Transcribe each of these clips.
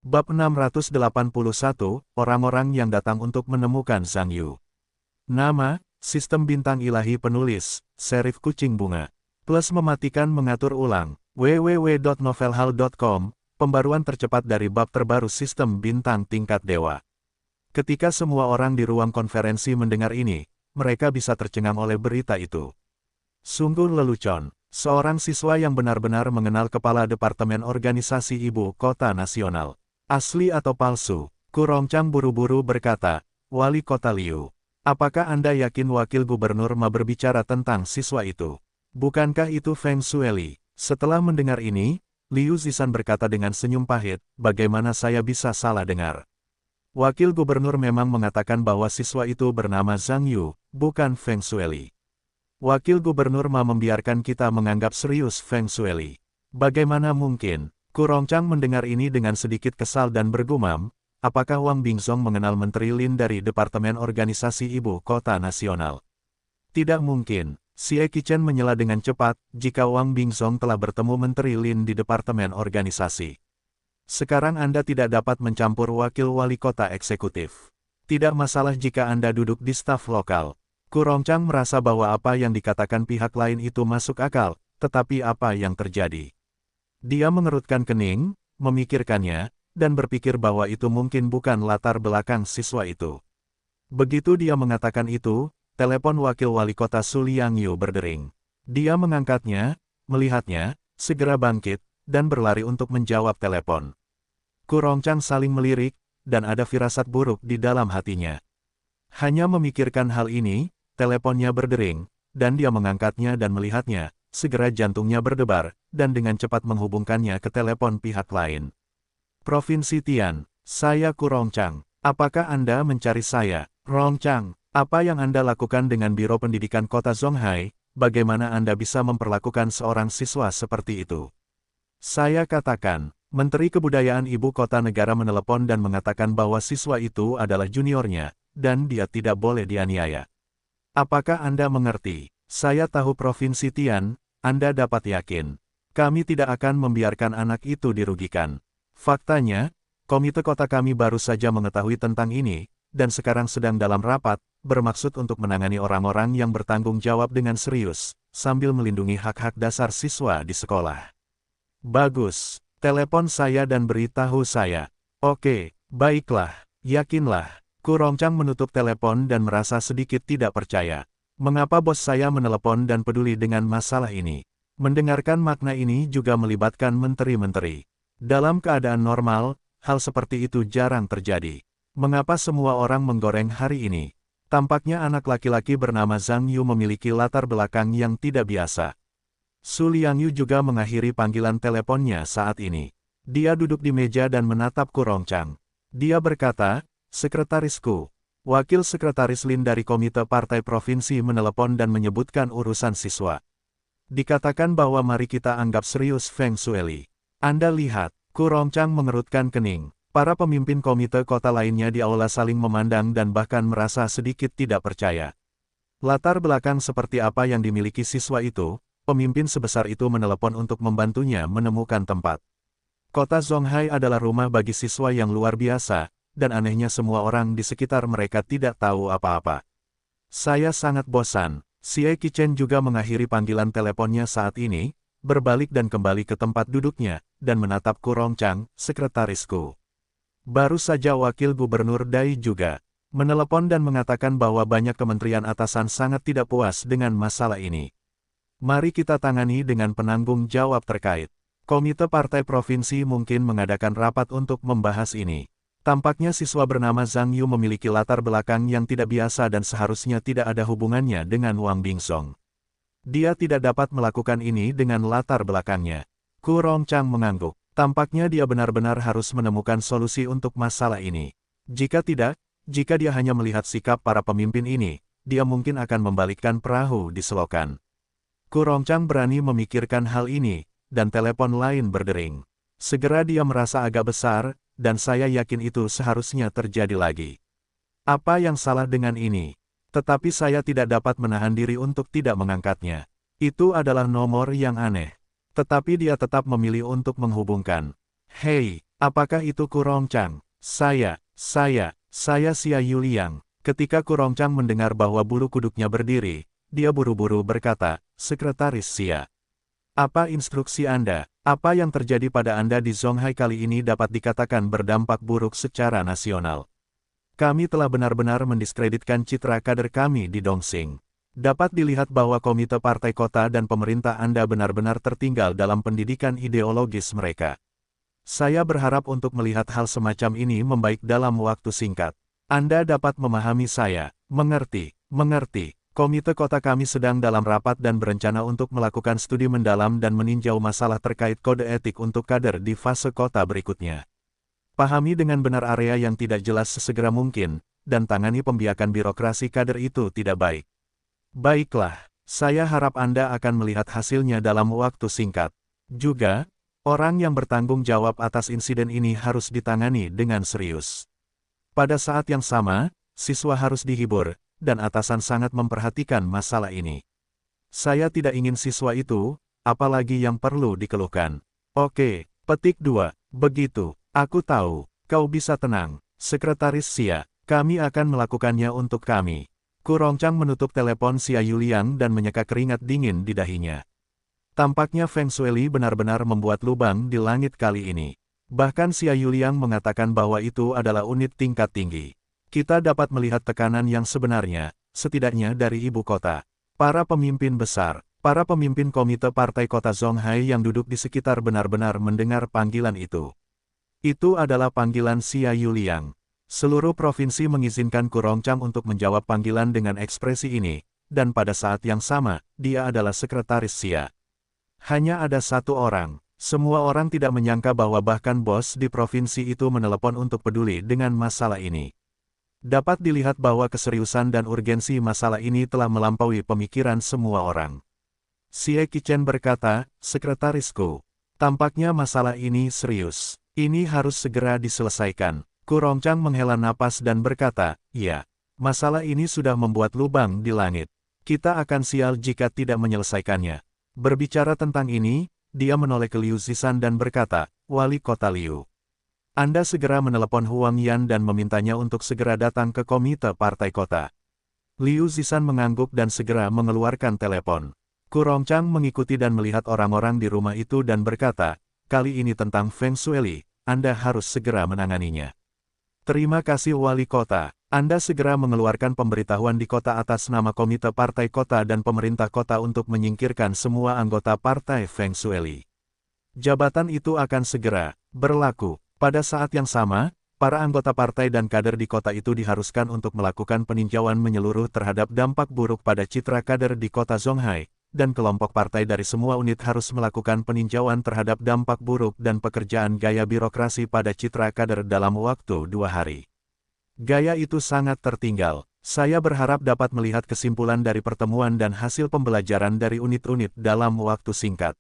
Bab 681, Orang-orang yang datang untuk menemukan Zhang Yu. Nama, Sistem Bintang Ilahi Penulis, Serif Kucing Bunga. Plus mematikan mengatur ulang, www.novelhal.com, pembaruan tercepat dari bab terbaru Sistem Bintang Tingkat Dewa. Ketika semua orang di ruang konferensi mendengar ini, mereka bisa tercengang oleh berita itu. Sungguh lelucon, seorang siswa yang benar-benar mengenal kepala Departemen Organisasi Ibu Kota Nasional. Asli atau palsu? Ku Rongchang buru-buru berkata, Wali Kota Liu. Apakah Anda yakin Wakil Gubernur Ma berbicara tentang siswa itu? Bukankah itu Feng Shueli? Setelah mendengar ini, Liu Zishan berkata dengan senyum pahit, bagaimana saya bisa salah dengar? Wakil Gubernur memang mengatakan bahwa siswa itu bernama Zhang Yu, bukan Feng Shueli. Wakil Gubernur Ma membiarkan kita menganggap serius Feng Shueli. Bagaimana mungkin? Ku Rongchang mendengar ini dengan sedikit kesal dan bergumam, apakah Wang Bingzong mengenal Menteri Lin dari Departemen Organisasi Ibu Kota Nasional? Tidak mungkin. Xie Qichen menyela dengan cepat, jika Wang Bingzong telah bertemu Menteri Lin di Departemen Organisasi. Sekarang Anda tidak dapat mencampur wakil wali kota eksekutif. Tidak masalah jika Anda duduk di staf lokal. Ku Rongchang merasa bahwa apa yang dikatakan pihak lain itu masuk akal, tetapi apa yang terjadi? Dia mengerutkan kening, memikirkannya, dan berpikir bahwa itu mungkin bukan latar belakang siswa itu. Begitu dia mengatakan itu, telepon wakil wali kota Su Liangyu berdering. Dia mengangkatnya, melihatnya, segera bangkit, dan berlari untuk menjawab telepon. Ku Rongchang saling melirik, dan ada firasat buruk di dalam hatinya. Hanya memikirkan hal ini, teleponnya berdering, dan dia mengangkatnya dan melihatnya. Segera jantungnya berdebar, dan dengan cepat menghubungkannya ke telepon pihak lain. Provinsi Tian, saya Ku Rongchang. Apakah Anda mencari saya? Rongchang, apa yang Anda lakukan dengan Biro Pendidikan Kota Zonghai? Bagaimana Anda bisa memperlakukan seorang siswa seperti itu? Saya katakan, Menteri Kebudayaan Ibu Kota Negara menelepon dan mengatakan bahwa siswa itu adalah juniornya, dan dia tidak boleh dianiaya. Apakah Anda mengerti? Saya tahu Provinsi Tian, Anda dapat yakin. Kami tidak akan membiarkan anak itu dirugikan. Faktanya, komite kota kami baru saja mengetahui tentang ini, dan sekarang sedang dalam rapat, bermaksud untuk menangani orang-orang yang bertanggung jawab dengan serius, sambil melindungi hak-hak dasar siswa di sekolah. Bagus, telepon saya dan beritahu saya. Oke, baiklah, yakinlah. Ku Rongchang menutup telepon dan merasa sedikit tidak percaya. Mengapa bos saya menelepon dan peduli dengan masalah ini? Mendengarkan makna ini juga melibatkan menteri-menteri. Dalam keadaan normal, hal seperti itu jarang terjadi. Mengapa semua orang menggoreng hari ini? Tampaknya anak laki-laki bernama Zhang Yu memiliki latar belakang yang tidak biasa. Su Liangyu juga mengakhiri panggilan teleponnya saat ini. Dia duduk di meja dan menatap Ku Rongchang. Dia berkata, Sekretarisku. Wakil Sekretaris Lin dari Komite Partai Provinsi menelepon dan menyebutkan urusan siswa. Dikatakan bahwa mari kita anggap serius Feng Shueli. Anda lihat, Ku Rongchang mengerutkan kening. Para pemimpin komite kota lainnya di aula saling memandang dan bahkan merasa sedikit tidak percaya. Latar belakang seperti apa yang dimiliki siswa itu, pemimpin sebesar itu menelepon untuk membantunya menemukan tempat. Kota Zonghai adalah rumah bagi siswa yang luar biasa, dan anehnya semua orang di sekitar mereka tidak tahu apa-apa. Saya sangat bosan. Xie Qichen juga mengakhiri panggilan teleponnya saat ini, berbalik dan kembali ke tempat duduknya, dan menatap Ku Rongchang, sekretarisku. Baru saja Wakil Gubernur Dai juga menelepon dan mengatakan bahwa banyak kementerian atasan sangat tidak puas dengan masalah ini. Mari kita tangani dengan penanggung jawab terkait. Komite Partai Provinsi mungkin mengadakan rapat untuk membahas ini. Tampaknya siswa bernama Zhang Yu memiliki latar belakang yang tidak biasa dan seharusnya tidak ada hubungannya dengan Wang Bingzong. Dia tidak dapat melakukan ini dengan latar belakangnya. Ku Rongchang mengangguk. Tampaknya dia benar-benar harus menemukan solusi untuk masalah ini. Jika tidak, jika dia hanya melihat sikap para pemimpin ini, dia mungkin akan membalikkan perahu di selokan. Ku Rongchang berani memikirkan hal ini, dan telepon lain berdering. Segera dia merasa agak besar, dan saya yakin itu seharusnya terjadi lagi. Apa yang salah dengan ini? Tetapi saya tidak dapat menahan diri untuk tidak mengangkatnya. Itu adalah nomor yang aneh. Tetapi dia tetap memilih untuk menghubungkan. Hei, apakah itu Kurongchang? Saya Xia Yuliang. Ketika Kurongchang mendengar bahwa bulu kuduknya berdiri, dia buru-buru berkata, Sekretaris Xia. Apa instruksi Anda? Apa yang terjadi pada Anda di Zonghai kali ini dapat dikatakan berdampak buruk secara nasional. Kami telah benar-benar mendiskreditkan citra kader kami di Dongxing. Dapat dilihat bahwa Komite Partai Kota dan pemerintah Anda benar-benar tertinggal dalam pendidikan ideologis mereka. Saya berharap untuk melihat hal semacam ini membaik dalam waktu singkat. Anda dapat memahami saya, mengerti. Komite kota kami sedang dalam rapat dan berencana untuk melakukan studi mendalam dan meninjau masalah terkait kode etik untuk kader di fase kota berikutnya. Pahami dengan benar area yang tidak jelas sesegera mungkin, dan tangani pembiakan birokrasi kader itu tidak baik. Baiklah, saya harap Anda akan melihat hasilnya dalam waktu singkat. Juga, orang yang bertanggung jawab atas insiden ini harus ditangani dengan serius. Pada saat yang sama, siswa harus dihibur, dan atasan sangat memperhatikan masalah ini. Saya tidak ingin siswa itu, apalagi yang perlu dikeluhkan. Oke, petik 2. Begitu, aku tahu, kau bisa tenang, Sekretaris Xia, kami akan melakukannya untuk kami. Kurongchang menutup telepon Xia Yuliang dan menyeka keringat dingin di dahinya. Tampaknya Feng Shueli benar-benar membuat lubang di langit kali ini. Bahkan Xia Yuliang mengatakan bahwa itu adalah unit tingkat tinggi. Kita dapat melihat tekanan yang sebenarnya, setidaknya dari ibu kota. Para pemimpin besar, para pemimpin komite partai kota Zonghai yang duduk di sekitar benar-benar mendengar panggilan itu. Itu adalah panggilan Xia Yuliang. Seluruh provinsi mengizinkan Kurongchang untuk menjawab panggilan dengan ekspresi ini, dan pada saat yang sama, dia adalah Sekretaris Xia. Hanya ada satu orang. Semua orang tidak menyangka bahwa bahkan bos di provinsi itu menelepon untuk peduli dengan masalah ini. Dapat dilihat bahwa keseriusan dan urgensi masalah ini telah melampaui pemikiran semua orang. Xie Qichen berkata, Sekretarisku, tampaknya masalah ini serius. Ini harus segera diselesaikan. Kurongchang menghela napas dan berkata, ya, masalah ini sudah membuat lubang di langit. Kita akan sial jika tidak menyelesaikannya. Berbicara tentang ini, dia menoleh ke Liu Zishan dan berkata, Wali Kota Liu. Anda segera menelepon Huang Yan dan memintanya untuk segera datang ke komite partai kota. Liu Zishan mengangguk dan segera mengeluarkan telepon. Kurongchang mengikuti dan melihat orang-orang di rumah itu dan berkata, kali ini tentang Feng Shueli, Anda harus segera menanganinya. Terima kasih Wali Kota, Anda segera mengeluarkan pemberitahuan di kota atas nama komite partai kota dan pemerintah kota untuk menyingkirkan semua anggota partai Feng Shueli. Jabatan itu akan segera berlaku. Pada saat yang sama, para anggota partai dan kader di kota itu diharuskan untuk melakukan peninjauan menyeluruh terhadap dampak buruk pada citra kader di kota Zonghai, dan kelompok partai dari semua unit harus melakukan peninjauan terhadap dampak buruk dan pekerjaan gaya birokrasi pada citra kader dalam waktu 2 hari. Gaya itu sangat tertinggal. Saya berharap dapat melihat kesimpulan dari pertemuan dan hasil pembelajaran dari unit-unit dalam waktu singkat.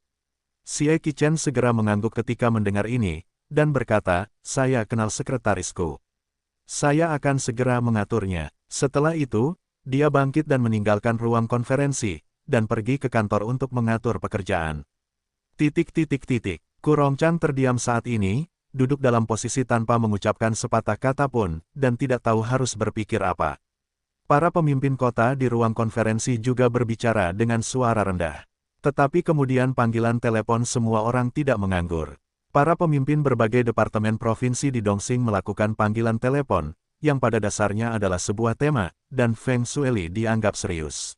Xie Qichen segera mengangguk ketika mendengar ini, dan berkata, saya kenal sekretarisku. Saya akan segera mengaturnya. Setelah itu, dia bangkit dan meninggalkan ruang konferensi, dan pergi ke kantor untuk mengatur pekerjaan. Kurongchang terdiam saat ini, duduk dalam posisi tanpa mengucapkan sepatah kata pun, dan tidak tahu harus berpikir apa. Para pemimpin kota di ruang konferensi juga berbicara dengan suara rendah. Tetapi kemudian panggilan telepon semua orang tidak menganggur. Para pemimpin berbagai departemen provinsi di Dongxing melakukan panggilan telepon, yang pada dasarnya adalah sebuah tema, dan Feng Shueli dianggap serius.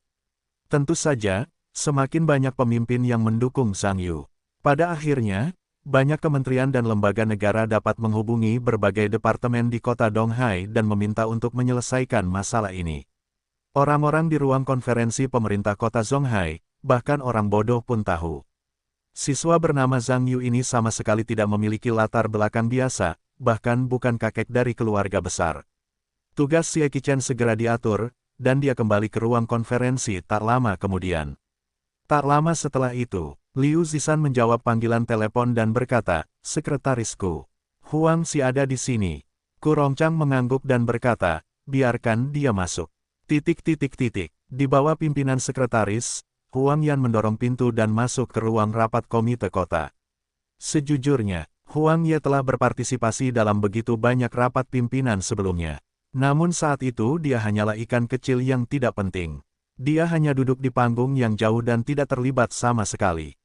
Tentu saja, semakin banyak pemimpin yang mendukung Zhang Yu. Pada akhirnya, banyak kementerian dan lembaga negara dapat menghubungi berbagai departemen di kota Donghai dan meminta untuk menyelesaikan masalah ini. Orang-orang di ruang konferensi pemerintah kota Zonghai, bahkan orang bodoh pun tahu. Siswa bernama Zhang Yu ini sama sekali tidak memiliki latar belakang biasa, bahkan bukan kakek dari keluarga besar. Tugas Xie Qichen segera diatur, dan dia kembali ke ruang konferensi tak lama kemudian. Tak lama setelah itu, Liu Zishan menjawab panggilan telepon dan berkata, Sekretarisku, Huang Xi ada di sini. Kurongchang mengangguk dan berkata, biarkan dia masuk. Di bawah pimpinan sekretaris, Huang Yan mendorong pintu dan masuk ke ruang rapat komite kota. Sejujurnya, Huang Ye telah berpartisipasi dalam begitu banyak rapat pimpinan sebelumnya. Namun saat itu dia hanyalah ikan kecil yang tidak penting. Dia hanya duduk di panggung yang jauh dan tidak terlibat sama sekali.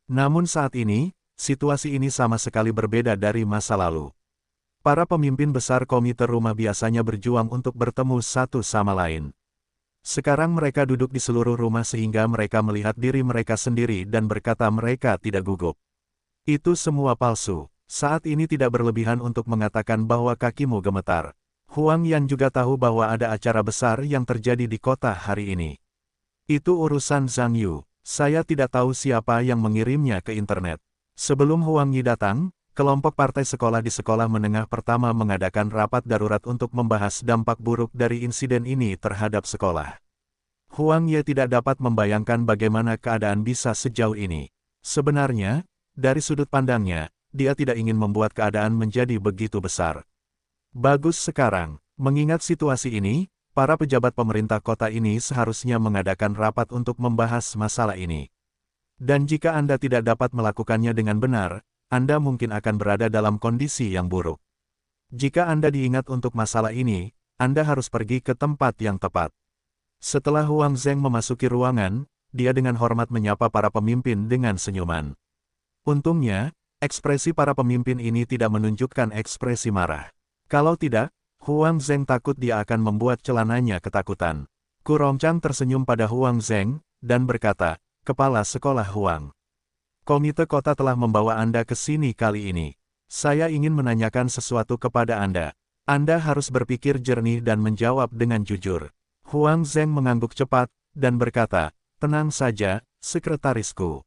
Namun saat ini, situasi ini sama sekali berbeda dari masa lalu. Para pemimpin besar komite rumah biasanya berjuang untuk bertemu satu sama lain. Sekarang mereka duduk di seluruh rumah sehingga mereka melihat diri mereka sendiri dan berkata mereka tidak gugup. Itu semua palsu. Saat ini tidak berlebihan untuk mengatakan bahwa kakimu gemetar. Huang Yan juga tahu bahwa ada acara besar yang terjadi di kota hari ini. Itu urusan Zhang Yu. Saya tidak tahu siapa yang mengirimnya ke internet. Sebelum Huang Yi datang, kelompok partai sekolah di sekolah menengah pertama mengadakan rapat darurat untuk membahas dampak buruk dari insiden ini terhadap sekolah. Huang Ye tidak dapat membayangkan bagaimana keadaan bisa sejauh ini. Sebenarnya, dari sudut pandangnya, dia tidak ingin membuat keadaan menjadi begitu besar. Bagus sekarang, mengingat situasi ini, para pejabat pemerintah kota ini seharusnya mengadakan rapat untuk membahas masalah ini. Dan jika Anda tidak dapat melakukannya dengan benar, Anda mungkin akan berada dalam kondisi yang buruk. Jika Anda diingat untuk masalah ini, Anda harus pergi ke tempat yang tepat. Setelah Huang Zheng memasuki ruangan, dia dengan hormat menyapa para pemimpin dengan senyuman. Untungnya, ekspresi para pemimpin ini tidak menunjukkan ekspresi marah. Kalau tidak, Huang Zheng takut dia akan membuat celananya ketakutan. Ku Rongchang tersenyum pada Huang Zheng, dan berkata, Kepala Sekolah Huang. Komite kota telah membawa Anda ke sini kali ini. Saya ingin menanyakan sesuatu kepada Anda. Anda harus berpikir jernih dan menjawab dengan jujur. Huang Zheng mengangguk cepat, dan berkata, Tenang saja, sekretarisku.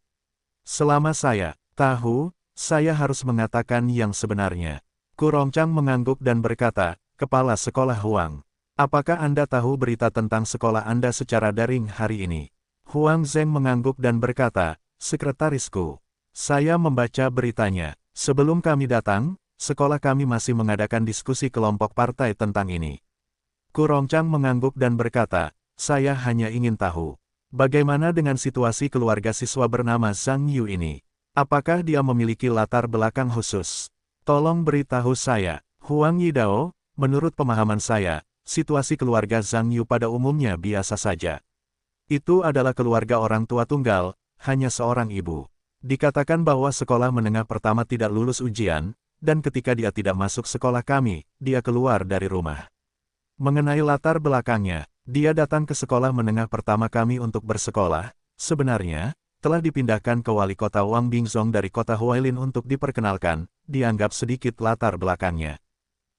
Selama saya tahu, saya harus mengatakan yang sebenarnya. Ku Rongchang mengangguk dan berkata, Kepala Sekolah Huang. Apakah Anda tahu berita tentang sekolah Anda secara daring hari ini? Huang Zheng mengangguk dan berkata, Sekretarisku. Saya membaca beritanya. Sebelum kami datang, sekolah kami masih mengadakan diskusi kelompok partai tentang ini. Ku Rongchang mengangguk dan berkata, Saya hanya ingin tahu. Bagaimana dengan situasi keluarga siswa bernama Zhang Yu ini? Apakah dia memiliki latar belakang khusus? Tolong beritahu saya. Huang Yidao, menurut pemahaman saya, situasi keluarga Zhang Yu pada umumnya biasa saja. Itu adalah keluarga orang tua tunggal, hanya seorang ibu. Dikatakan bahwa sekolah menengah pertama tidak lulus ujian, dan ketika dia tidak masuk sekolah kami, dia keluar dari rumah. Mengenai latar belakangnya, dia datang ke sekolah menengah pertama kami untuk bersekolah, sebenarnya, telah dipindahkan ke wali kota Wang Bingzong dari kota Huailin untuk diperkenalkan, dianggap sedikit latar belakangnya.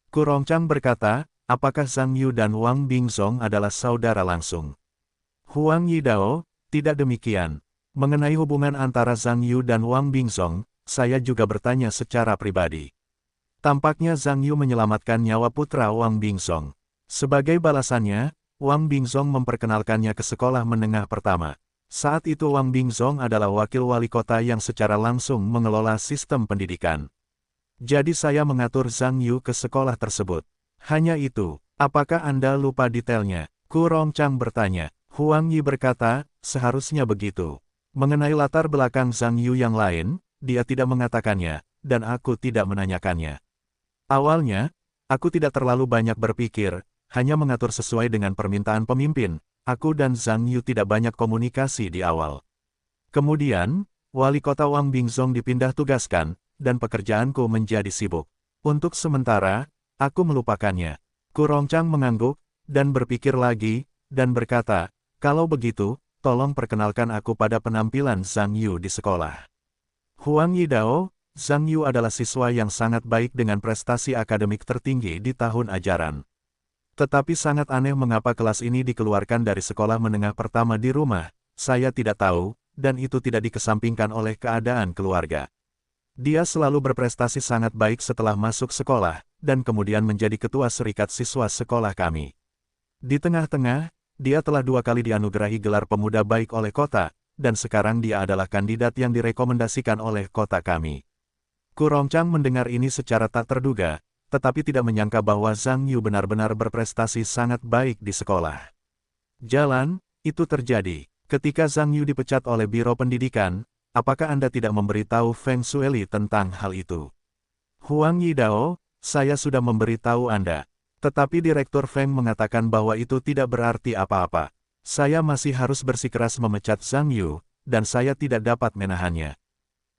Ku Rongchang berkata, apakah Zhang Yu dan Wang Bingzong adalah saudara langsung? Huang Yidao, tidak demikian. Mengenai hubungan antara Zhang Yu dan Wang Bingzong, saya juga bertanya secara pribadi. Tampaknya Zhang Yu menyelamatkan nyawa putra Wang Bingzong. Sebagai balasannya, Wang Bingzong memperkenalkannya ke sekolah menengah pertama. Saat itu Wang Bingzong adalah wakil wali kota yang secara langsung mengelola sistem pendidikan. Jadi saya mengatur Zhang Yu ke sekolah tersebut. Hanya itu, apakah Anda lupa detailnya? Ku Rongchang bertanya. Huang Yi berkata, seharusnya begitu. Mengenai latar belakang Zhang Yu yang lain, dia tidak mengatakannya, dan aku tidak menanyakannya. Awalnya, aku tidak terlalu banyak berpikir, hanya mengatur sesuai dengan permintaan pemimpin. Aku dan Zhang Yu tidak banyak komunikasi di awal. Kemudian, wali kota Wang Bingzong dipindah tugaskan, dan pekerjaanku menjadi sibuk. Untuk sementara, aku melupakannya. Ku Rongchang mengangguk, dan berpikir lagi, dan berkata, kalau begitu, tolong perkenalkan aku pada penampilan Zhang Yu di sekolah. Huang Yidao, Zhang Yu adalah siswa yang sangat baik dengan prestasi akademik tertinggi di tahun ajaran. Tetapi sangat aneh mengapa kelas ini dikeluarkan dari sekolah menengah pertama di rumah, saya tidak tahu, dan itu tidak dikesampingkan oleh keadaan keluarga. Dia selalu berprestasi sangat baik setelah masuk sekolah, dan kemudian menjadi ketua serikat siswa sekolah kami. Di tengah-tengah, dia telah 2 kali dianugerahi gelar pemuda baik oleh kota, dan sekarang dia adalah kandidat yang direkomendasikan oleh kota kami. Ku Rongchang mendengar ini secara tak terduga, tetapi tidak menyangka bahwa Zhang Yu benar-benar berprestasi sangat baik di sekolah. Jalan, itu terjadi. Ketika Zhang Yu dipecat oleh Biro Pendidikan, apakah Anda tidak memberitahu Feng Shueli tentang hal itu? Huang Yidao, saya sudah memberitahu Anda. Tetapi Direktur Feng mengatakan bahwa itu tidak berarti apa-apa. Saya masih harus bersikeras memecat Zhang Yu, dan saya tidak dapat menahannya.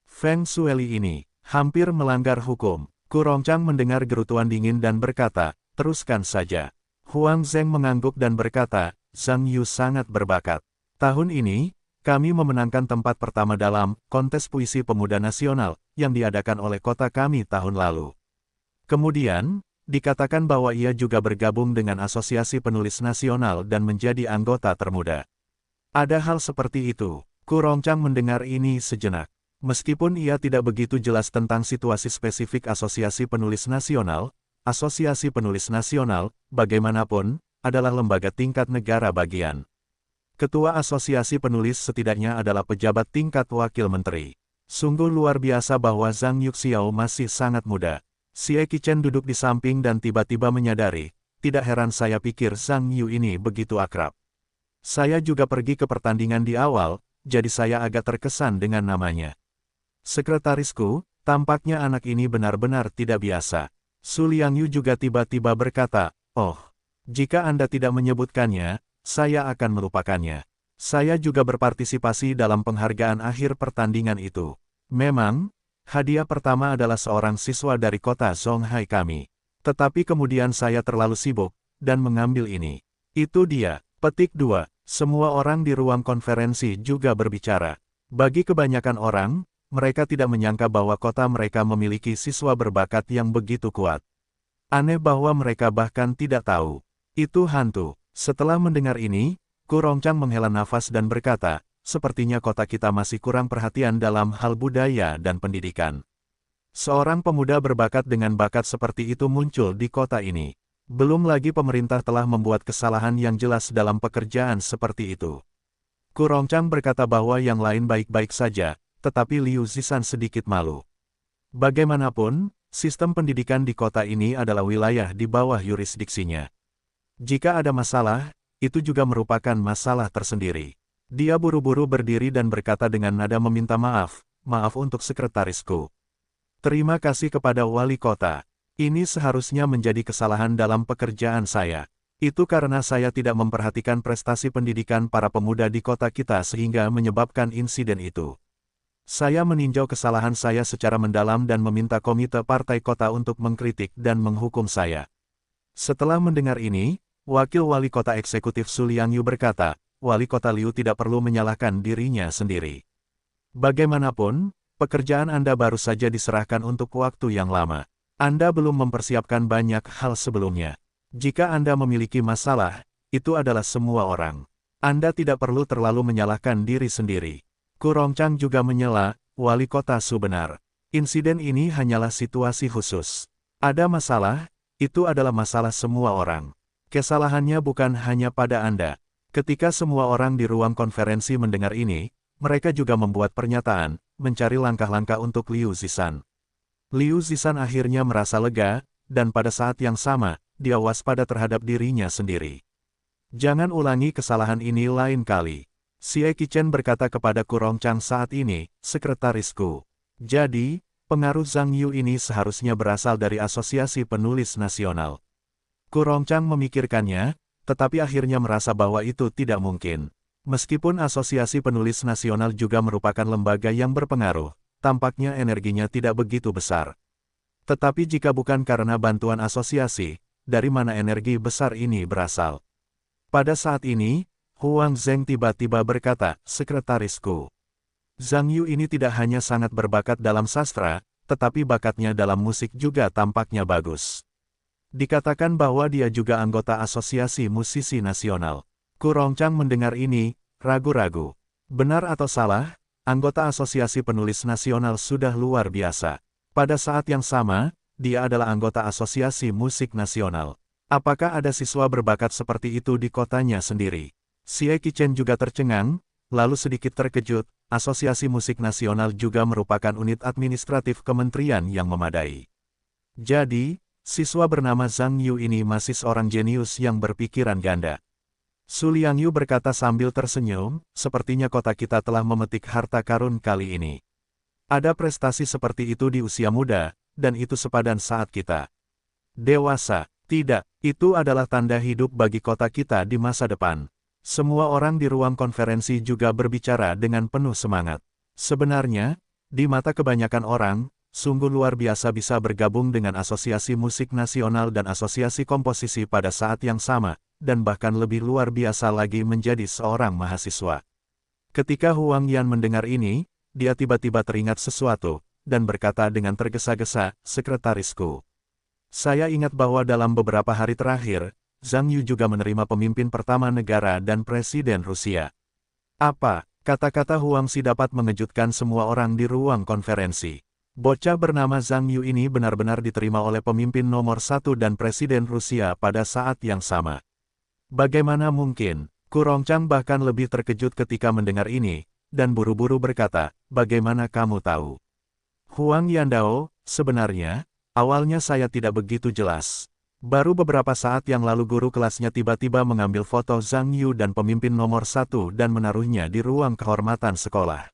Feng Shueli ini hampir melanggar hukum. Ku Rongchang mendengar gerutuan dingin dan berkata, teruskan saja. Huang Zheng mengangguk dan berkata, Zhang Yu sangat berbakat. Tahun ini, kami memenangkan tempat pertama dalam kontes puisi pemuda nasional yang diadakan oleh kota kami tahun lalu. Kemudian, dikatakan bahwa ia juga bergabung dengan Asosiasi Penulis Nasional dan menjadi anggota termuda. Ada hal seperti itu. Ku Rongchang mendengar ini sejenak. Meskipun ia tidak begitu jelas tentang situasi spesifik Asosiasi Penulis Nasional, Asosiasi Penulis Nasional, bagaimanapun, adalah lembaga tingkat negara bagian. Ketua Asosiasi Penulis setidaknya adalah pejabat tingkat wakil menteri. Sungguh luar biasa bahwa Zhang Yuxiao masih sangat muda. Xie Qichen duduk di samping dan tiba-tiba menyadari, tidak heran saya pikir Zhang Yu ini begitu akrab. Saya juga pergi ke pertandingan di awal, jadi saya agak terkesan dengan namanya. Sekretarisku, tampaknya anak ini benar-benar tidak biasa. Su Liangyu juga tiba-tiba berkata, oh, jika Anda tidak menyebutkannya, saya akan melupakannya. Saya juga berpartisipasi dalam penghargaan akhir pertandingan itu. Memang, hadiah pertama adalah seorang siswa dari kota Zonghai kami. Tetapi kemudian saya terlalu sibuk, dan mengambil ini. Itu dia. Petik 2. Semua orang di ruang konferensi juga berbicara. Bagi kebanyakan orang, mereka tidak menyangka bahwa kota mereka memiliki siswa berbakat yang begitu kuat. Aneh bahwa mereka bahkan tidak tahu. Itu hantu. Setelah mendengar ini, Ku Rongchang menghela nafas dan berkata, sepertinya kota kita masih kurang perhatian dalam hal budaya dan pendidikan. Seorang pemuda berbakat dengan bakat seperti itu muncul di kota ini. Belum lagi pemerintah telah membuat kesalahan yang jelas dalam pekerjaan seperti itu. Ku Rongchang berkata bahwa yang lain baik-baik saja, tetapi Liu Zishan sedikit malu. Bagaimanapun, sistem pendidikan di kota ini adalah wilayah di bawah yurisdiksinya. Jika ada masalah, itu juga merupakan masalah tersendiri. Dia buru-buru berdiri dan berkata dengan nada meminta maaf, maaf untuk sekretarisku. Terima kasih kepada wali kota. Ini seharusnya menjadi kesalahan dalam pekerjaan saya. Itu karena saya tidak memperhatikan prestasi pendidikan para pemuda di kota kita sehingga menyebabkan insiden itu. Saya meninjau kesalahan saya secara mendalam dan meminta komite partai kota untuk mengkritik dan menghukum saya. Setelah mendengar ini, Wakil Wali Kota Eksekutif Su Liangyu berkata, Wali Kota Liu tidak perlu menyalahkan dirinya sendiri. Bagaimanapun, pekerjaan Anda baru saja diserahkan untuk waktu yang lama. Anda belum mempersiapkan banyak hal sebelumnya. Jika Anda memiliki masalah, itu adalah semua orang. Anda tidak perlu terlalu menyalahkan diri sendiri. Ku Rongchang juga menyela, Wali Kota Su benar. Insiden ini hanyalah situasi khusus. Ada masalah, itu adalah masalah semua orang. Kesalahannya bukan hanya pada Anda. Ketika semua orang di ruang konferensi mendengar ini, mereka juga membuat pernyataan, mencari langkah-langkah untuk Liu Zishan. Liu Zishan akhirnya merasa lega, dan pada saat yang sama, dia waspada terhadap dirinya sendiri. Jangan ulangi kesalahan ini lain kali. Xie Qichen berkata kepada Ku Rongchang saat ini, sekretarisku. Jadi, pengaruh Zhang Yu ini seharusnya berasal dari Asosiasi Penulis Nasional. Ku Rongchang memikirkannya, tetapi akhirnya merasa bahwa itu tidak mungkin. Meskipun Asosiasi Penulis Nasional juga merupakan lembaga yang berpengaruh, tampaknya energinya tidak begitu besar. Tetapi jika bukan karena bantuan asosiasi, dari mana energi besar ini berasal? Pada saat ini, Huang Zheng tiba-tiba berkata, sekretarisku. Zhang Yu ini tidak hanya sangat berbakat dalam sastra, tetapi bakatnya dalam musik juga tampaknya bagus. Dikatakan bahwa dia juga anggota Asosiasi Musisi Nasional. Ku Rongchang mendengar ini, ragu-ragu. Benar atau salah, anggota Asosiasi Penulis Nasional sudah luar biasa. Pada saat yang sama, dia adalah anggota Asosiasi Musik Nasional. Apakah ada siswa berbakat seperti itu di kotanya sendiri? Xie Qichen juga tercengang, lalu sedikit terkejut. Asosiasi Musik Nasional juga merupakan unit administratif kementerian yang memadai. Jadi, siswa bernama Zhang Yu ini masih seorang jenius yang berpikiran ganda. Su Liangyu berkata sambil tersenyum, sepertinya kota kita telah memetik harta karun kali ini. Ada prestasi seperti itu di usia muda, dan itu sepadan saat kita dewasa. Tidak, itu adalah tanda hidup bagi kota kita di masa depan. Semua orang di ruang konferensi juga berbicara dengan penuh semangat. Sebenarnya, di mata kebanyakan orang, sungguh luar biasa bisa bergabung dengan Asosiasi Musik Nasional dan Asosiasi Komposisi pada saat yang sama, dan bahkan lebih luar biasa lagi menjadi seorang mahasiswa. Ketika Huang Yan mendengar ini, dia tiba-tiba teringat sesuatu, dan berkata dengan tergesa-gesa, "Sekretarisku. Saya ingat bahwa dalam beberapa hari terakhir, Zhang Yu juga menerima pemimpin pertama negara dan Presiden Rusia." Apa? Kata-kata Huang Xi dapat mengejutkan semua orang di ruang konferensi. Bocah bernama Zhang Yu ini benar-benar diterima oleh pemimpin nomor satu dan Presiden Rusia pada saat yang sama. Bagaimana mungkin? Ku Rongchang bahkan lebih terkejut ketika mendengar ini, dan buru-buru berkata, "Bagaimana kamu tahu?" Huang Yandao, sebenarnya, awalnya saya tidak begitu jelas. Baru beberapa saat yang lalu guru kelasnya tiba-tiba mengambil foto Zhang Yu dan pemimpin nomor satu dan menaruhnya di ruang kehormatan sekolah.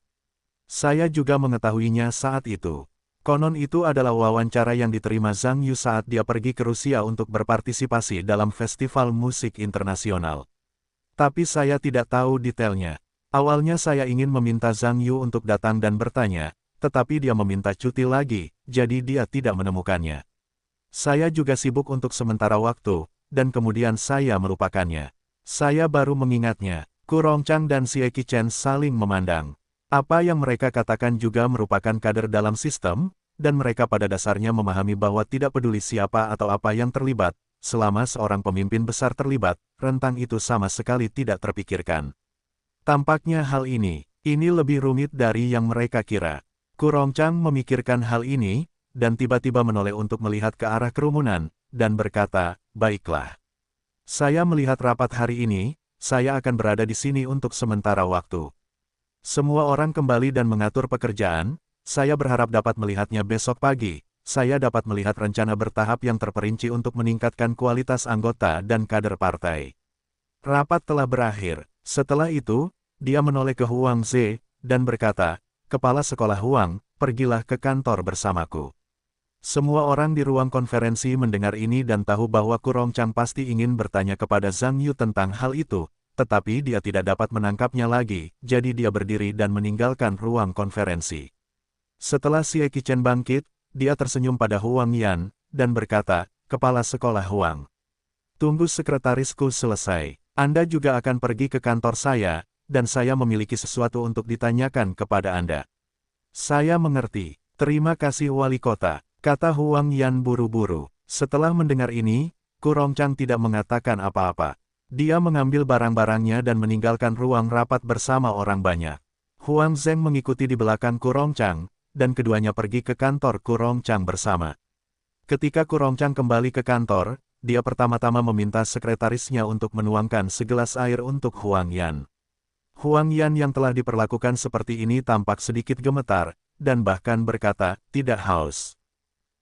Saya juga mengetahuinya saat itu. Konon itu adalah wawancara yang diterima Zhang Yu saat dia pergi ke Rusia untuk berpartisipasi dalam festival musik internasional. Tapi saya tidak tahu detailnya. Awalnya saya ingin meminta Zhang Yu untuk datang dan bertanya, tetapi dia meminta cuti lagi, jadi dia tidak menemukannya. Saya juga sibuk untuk sementara waktu, dan kemudian saya melupakannya. Saya baru mengingatnya. Ku Rongchang dan Xie Qichen saling memandang. Apa yang mereka katakan juga merupakan kader dalam sistem, dan mereka pada dasarnya memahami bahwa tidak peduli siapa atau apa yang terlibat, selama seorang pemimpin besar terlibat, rentang itu sama sekali tidak terpikirkan. Tampaknya hal ini lebih rumit dari yang mereka kira. Ku Rongchang memikirkan hal ini, dan tiba-tiba menoleh untuk melihat ke arah kerumunan, dan berkata, "Baiklah. Saya melihat rapat hari ini, saya akan berada di sini untuk sementara waktu. Semua orang kembali dan mengatur pekerjaan, saya berharap dapat melihatnya besok pagi. Saya dapat melihat rencana bertahap yang terperinci untuk meningkatkan kualitas anggota dan kader partai." Rapat telah berakhir. Setelah itu, dia menoleh ke Huang Ze, dan berkata, "Kepala Sekolah Huang, pergilah ke kantor bersamaku." Semua orang di ruang konferensi mendengar ini dan tahu bahwa Ku Rongchang pasti ingin bertanya kepada Zhang Yu tentang hal itu, tetapi dia tidak dapat menangkapnya lagi, jadi dia berdiri dan meninggalkan ruang konferensi. Setelah Xie Qichen bangkit, dia tersenyum pada Huang Yan, dan berkata, "Kepala Sekolah Huang. Tunggu sekretarisku selesai. Anda juga akan pergi ke kantor saya, dan saya memiliki sesuatu untuk ditanyakan kepada Anda." "Saya mengerti. Terima kasih Wali Kota," kata Huang Yan buru-buru. Setelah mendengar ini, Ku Rongchang tidak mengatakan apa-apa. Dia mengambil barang-barangnya dan meninggalkan ruang rapat bersama orang banyak. Huang Zheng mengikuti di belakang Ku Rongchang, dan keduanya pergi ke kantor Ku Rongchang bersama. Ketika Ku Rongchang kembali ke kantor, dia pertama-tama meminta sekretarisnya untuk menuangkan segelas air untuk Huang Yan. Huang Yan yang telah diperlakukan seperti ini tampak sedikit gemetar, dan bahkan berkata, "Tidak haus."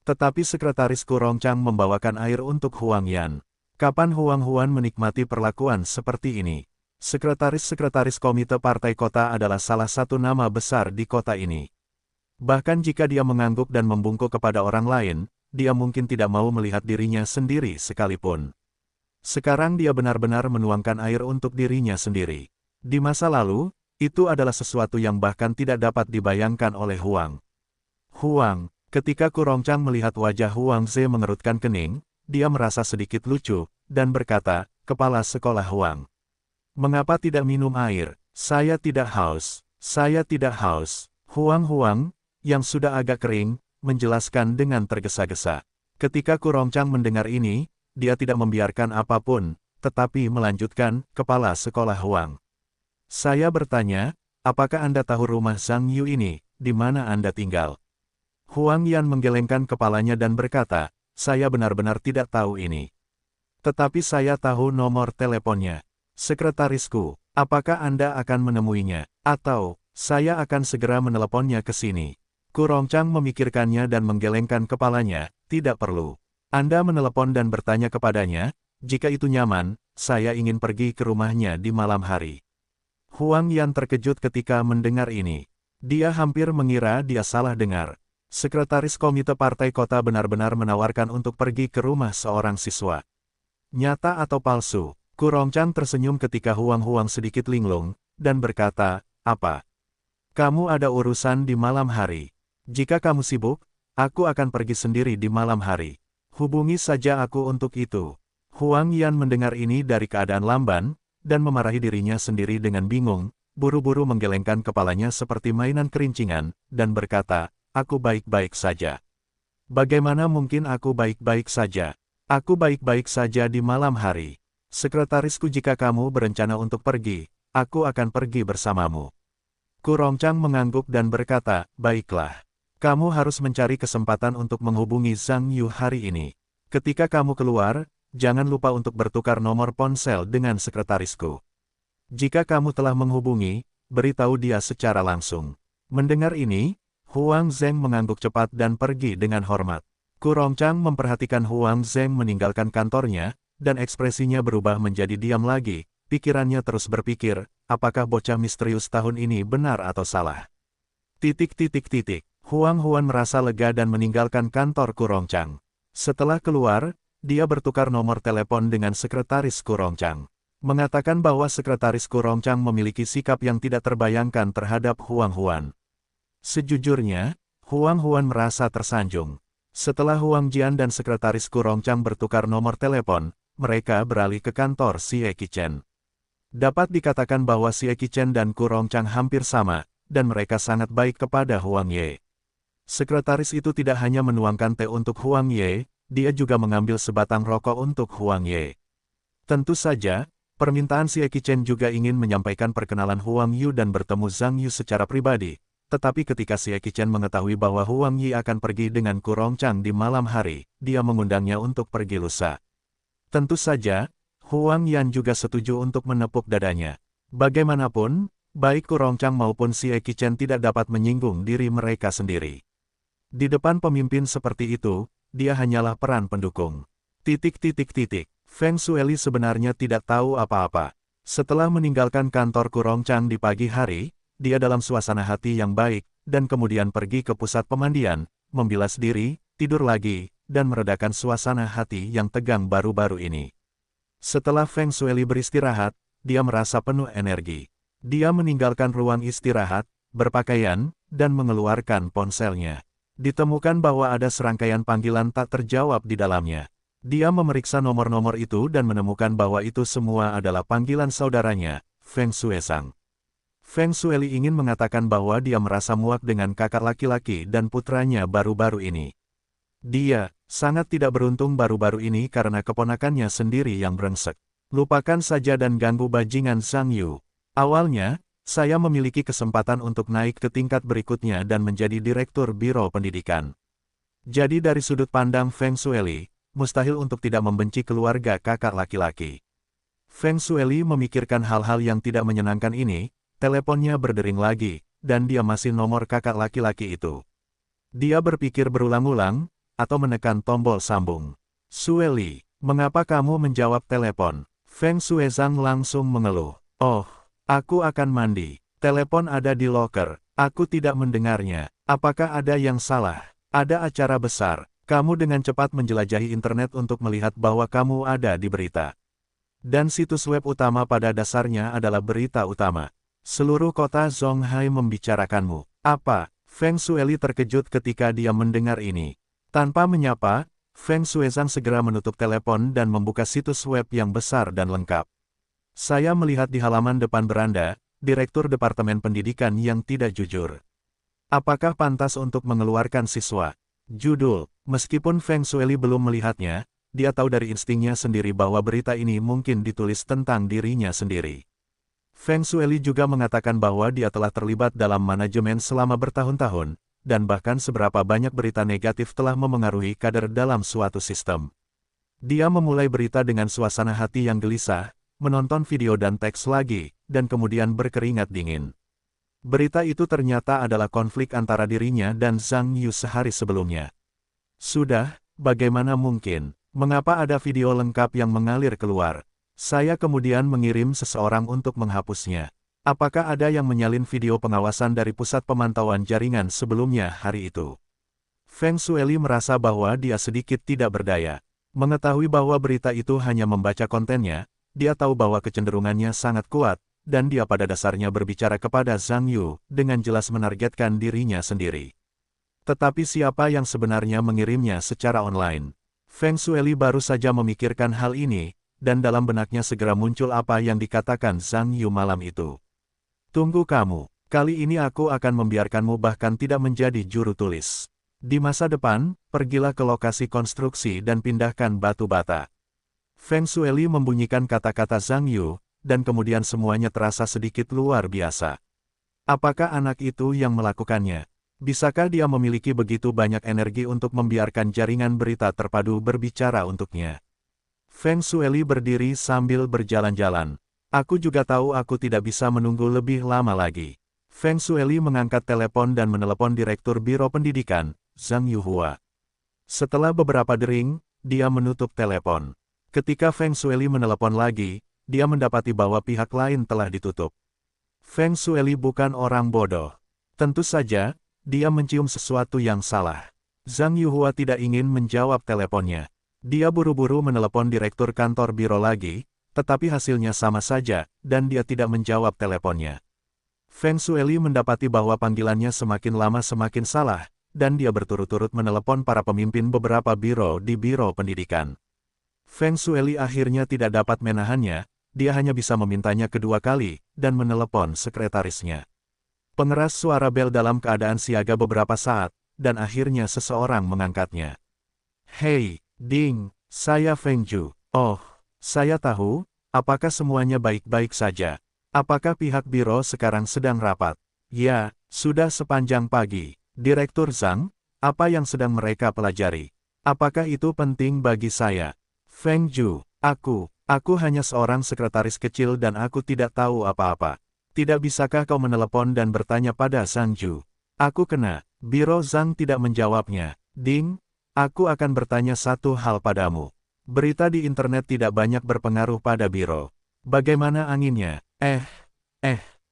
Tetapi sekretaris Ku Rongchang membawakan air untuk Huang Yan. Kapan Huang menikmati perlakuan seperti ini? Sekretaris-sekretaris komite partai kota adalah salah satu nama besar di kota ini. Bahkan jika dia mengangguk dan membungkuk kepada orang lain, dia mungkin tidak mau melihat dirinya sendiri sekalipun. Sekarang dia benar-benar menuangkan air untuk dirinya sendiri. Di masa lalu, itu adalah sesuatu yang bahkan tidak dapat dibayangkan oleh Huang. Ketika Ku Rongchang melihat wajah Huang Ze mengerutkan kening, dia merasa sedikit lucu, dan berkata, "Kepala Sekolah Huang. Mengapa tidak minum air? Saya tidak haus. Saya tidak haus." Huang, yang sudah agak kering, menjelaskan dengan tergesa-gesa. Ketika Ku Rongchang mendengar ini, dia tidak membiarkan apapun, tetapi melanjutkan, "Kepala Sekolah Huang. Saya bertanya, apakah Anda tahu rumah Zhang Yu ini, di mana Anda tinggal?" Huang Yan menggelengkan kepalanya dan berkata, "Saya benar-benar tidak tahu ini. Tetapi saya tahu nomor teleponnya. Sekretarisku, apakah Anda akan menemuinya? Atau, saya akan segera meneleponnya ke sini." Ku Rongchang memikirkannya dan menggelengkan kepalanya, "Tidak perlu. Anda menelepon dan bertanya kepadanya, jika itu nyaman, saya ingin pergi ke rumahnya di malam hari." Huang Yan terkejut ketika mendengar ini. Dia hampir mengira dia salah dengar. Sekretaris Komite Partai Kota benar-benar menawarkan untuk pergi ke rumah seorang siswa. Nyata atau palsu? Ku Rongchang tersenyum ketika Huang sedikit linglung, dan berkata, apa? Kamu ada urusan di malam hari. Jika kamu sibuk, aku akan pergi sendiri di malam hari. Hubungi saja aku untuk itu. Huang Yan mendengar ini dari keadaan lamban, dan memarahi dirinya sendiri dengan bingung, buru-buru menggelengkan kepalanya seperti mainan kerincingan, dan berkata, aku baik-baik saja. Bagaimana mungkin aku baik-baik saja? Aku baik-baik saja di malam hari. Sekretarisku, jika kamu berencana untuk pergi, aku akan pergi bersamamu. Ku Rongchang mengangguk dan berkata, baiklah. Kamu harus mencari kesempatan untuk menghubungi Zhang Yu hari ini. Ketika kamu keluar, jangan lupa untuk bertukar nomor ponsel dengan sekretarisku. Jika kamu telah menghubungi, beritahu dia secara langsung. Mendengar ini, Huang Zheng mengangguk cepat dan pergi dengan hormat. Ku Rongchang memperhatikan Huang Zheng meninggalkan kantornya, dan ekspresinya berubah menjadi diam lagi. Pikirannya terus berpikir, apakah bocah misterius tahun ini benar atau salah? Huang merasa lega dan meninggalkan kantor Ku Rongchang. Setelah keluar, dia bertukar nomor telepon dengan sekretaris Ku Rongchang. Mengatakan bahwa sekretaris Ku Rongchang memiliki sikap yang tidak terbayangkan terhadap Huang. Sejujurnya, Huang merasa tersanjung. Setelah Huang Jian dan sekretaris Ku Rongchang bertukar nomor telepon, mereka beralih ke kantor Xie Qichen. Dapat dikatakan bahwa Xie Qichen dan Ku Rongchang hampir sama, dan mereka sangat baik kepada Huang Ye. Sekretaris itu tidak hanya menuangkan teh untuk Huang Ye, dia juga mengambil sebatang rokok untuk Huang Ye. Tentu saja, permintaan Xie Qichen juga ingin menyampaikan perkenalan Huang Yu dan bertemu Zhang Yu secara pribadi. Tetapi ketika Xie Qichen mengetahui bahwa Huang Yi akan pergi dengan Ku Rongchang di malam hari, dia mengundangnya untuk pergi lusa. Tentu saja, Huang Yan juga setuju untuk menepuk dadanya. Bagaimanapun, baik Ku Rongchang maupun Xie Qichen tidak dapat menyinggung diri mereka sendiri. Di depan pemimpin seperti itu, dia hanyalah peran pendukung. Feng Shueli sebenarnya tidak tahu apa-apa. Setelah meninggalkan kantor Ku Rongchang di pagi hari, dia dalam suasana hati yang baik, dan kemudian pergi ke pusat pemandian, membilas diri, tidur lagi, dan meredakan suasana hati yang tegang baru-baru ini. Setelah Feng Shueli beristirahat, dia merasa penuh energi. Dia meninggalkan ruang istirahat, berpakaian, dan mengeluarkan ponselnya. Ditemukan bahwa ada serangkaian panggilan tak terjawab di dalamnya. Dia memeriksa nomor-nomor itu dan menemukan bahwa itu semua adalah panggilan saudaranya, Feng Shuesang. Feng Shueli ingin mengatakan bahwa dia merasa muak dengan kakak laki-laki dan putranya baru-baru ini. Dia sangat tidak beruntung baru-baru ini karena keponakannya sendiri yang brengsek. Lupakan saja dan ganggu bajingan Zhang Yu. Awalnya, saya memiliki kesempatan untuk naik ke tingkat berikutnya dan menjadi direktur biro pendidikan. Jadi dari sudut pandang Feng Shueli, mustahil untuk tidak membenci keluarga kakak laki-laki. Feng Shueli memikirkan hal-hal yang tidak menyenangkan ini. Teleponnya berdering lagi, dan dia masih nomor kakak laki-laki itu. Dia berpikir berulang-ulang, atau menekan tombol sambung. Shueli, mengapa kamu menjawab telepon? Feng Shuesang langsung mengeluh. Oh, aku akan mandi. Telepon ada di loker. Aku tidak mendengarnya. Apakah ada yang salah? Ada acara besar. Kamu dengan cepat menjelajahi internet untuk melihat bahwa kamu ada di berita. Dan situs web utama pada dasarnya adalah berita utama. Seluruh kota Zonghai membicarakanmu. Apa? Feng Shueli terkejut ketika dia mendengar ini. Tanpa menyapa, Feng Shuesang segera menutup telepon dan membuka situs web yang besar dan lengkap. Saya melihat di halaman depan beranda, Direktur Departemen Pendidikan yang tidak jujur. Apakah pantas untuk mengeluarkan siswa? Judul. Meskipun Feng Shueli belum melihatnya, dia tahu dari instingnya sendiri bahwa berita ini mungkin ditulis tentang dirinya sendiri. Feng Shueli juga mengatakan bahwa dia telah terlibat dalam manajemen selama bertahun-tahun, dan bahkan seberapa banyak berita negatif telah memengaruhi kader dalam suatu sistem. Dia memulai berita dengan suasana hati yang gelisah, menonton video dan teks lagi, dan kemudian berkeringat dingin. Berita itu ternyata adalah konflik antara dirinya dan Zhang Yu sehari sebelumnya. Sudah, bagaimana mungkin? Mengapa ada video lengkap yang mengalir keluar? Saya kemudian mengirim seseorang untuk menghapusnya. Apakah ada yang menyalin video pengawasan dari pusat pemantauan jaringan sebelumnya hari itu? Feng Shueli merasa bahwa dia sedikit tidak berdaya. Mengetahui bahwa berita itu hanya membaca kontennya, dia tahu bahwa kecenderungannya sangat kuat, dan dia pada dasarnya berbicara kepada Zhang Yu, dengan jelas menargetkan dirinya sendiri. Tetapi siapa yang sebenarnya mengirimnya secara online? Feng Shueli baru saja memikirkan hal ini, dan dalam benaknya segera muncul apa yang dikatakan Zhang Yu malam itu. Tunggu kamu, kali ini aku akan membiarkanmu bahkan tidak menjadi juru tulis. Di masa depan, pergilah ke lokasi konstruksi dan pindahkan batu bata. Feng Shueli membunyikan kata-kata Zhang Yu, dan kemudian semuanya terasa sedikit luar biasa. Apakah anak itu yang melakukannya? Bisakah dia memiliki begitu banyak energi untuk membiarkan jaringan berita terpadu berbicara untuknya? Feng Shueli berdiri sambil berjalan-jalan. Aku juga tahu aku tidak bisa menunggu lebih lama lagi. Feng Shueli mengangkat telepon dan menelepon Direktur Biro Pendidikan, Zhang Yuhua. Setelah beberapa dering, dia menutup telepon. Ketika Feng Shueli menelepon lagi, dia mendapati bahwa pihak lain telah ditutup. Feng Shueli bukan orang bodoh. Tentu saja, dia mencium sesuatu yang salah. Zhang Yuhua tidak ingin menjawab teleponnya. Dia buru-buru menelepon direktur kantor biro lagi, tetapi hasilnya sama saja, dan dia tidak menjawab teleponnya. Feng Shueli mendapati bahwa panggilannya semakin lama semakin salah, dan dia berturut-turut menelepon para pemimpin beberapa biro di biro pendidikan. Feng Shueli akhirnya tidak dapat menahannya, dia hanya bisa memintanya kedua kali, dan menelepon sekretarisnya. Pengeras suara bel dalam keadaan siaga beberapa saat, dan akhirnya seseorang mengangkatnya. Hei, Ding, saya Feng Zhu. Oh, saya tahu, apakah semuanya baik-baik saja? Apakah pihak biro sekarang sedang rapat? Ya, sudah sepanjang pagi. Direktur Zhang, apa yang sedang mereka pelajari? Apakah itu penting bagi saya? Feng Zhu, aku hanya seorang sekretaris kecil dan aku tidak tahu apa-apa. Tidak bisakah kau menelepon dan bertanya pada Zhang Zhu? Aku kena. Biro Zhang tidak menjawabnya. Ding, aku akan bertanya satu hal padamu. Berita di internet tidak banyak berpengaruh pada biro. Bagaimana anginnya?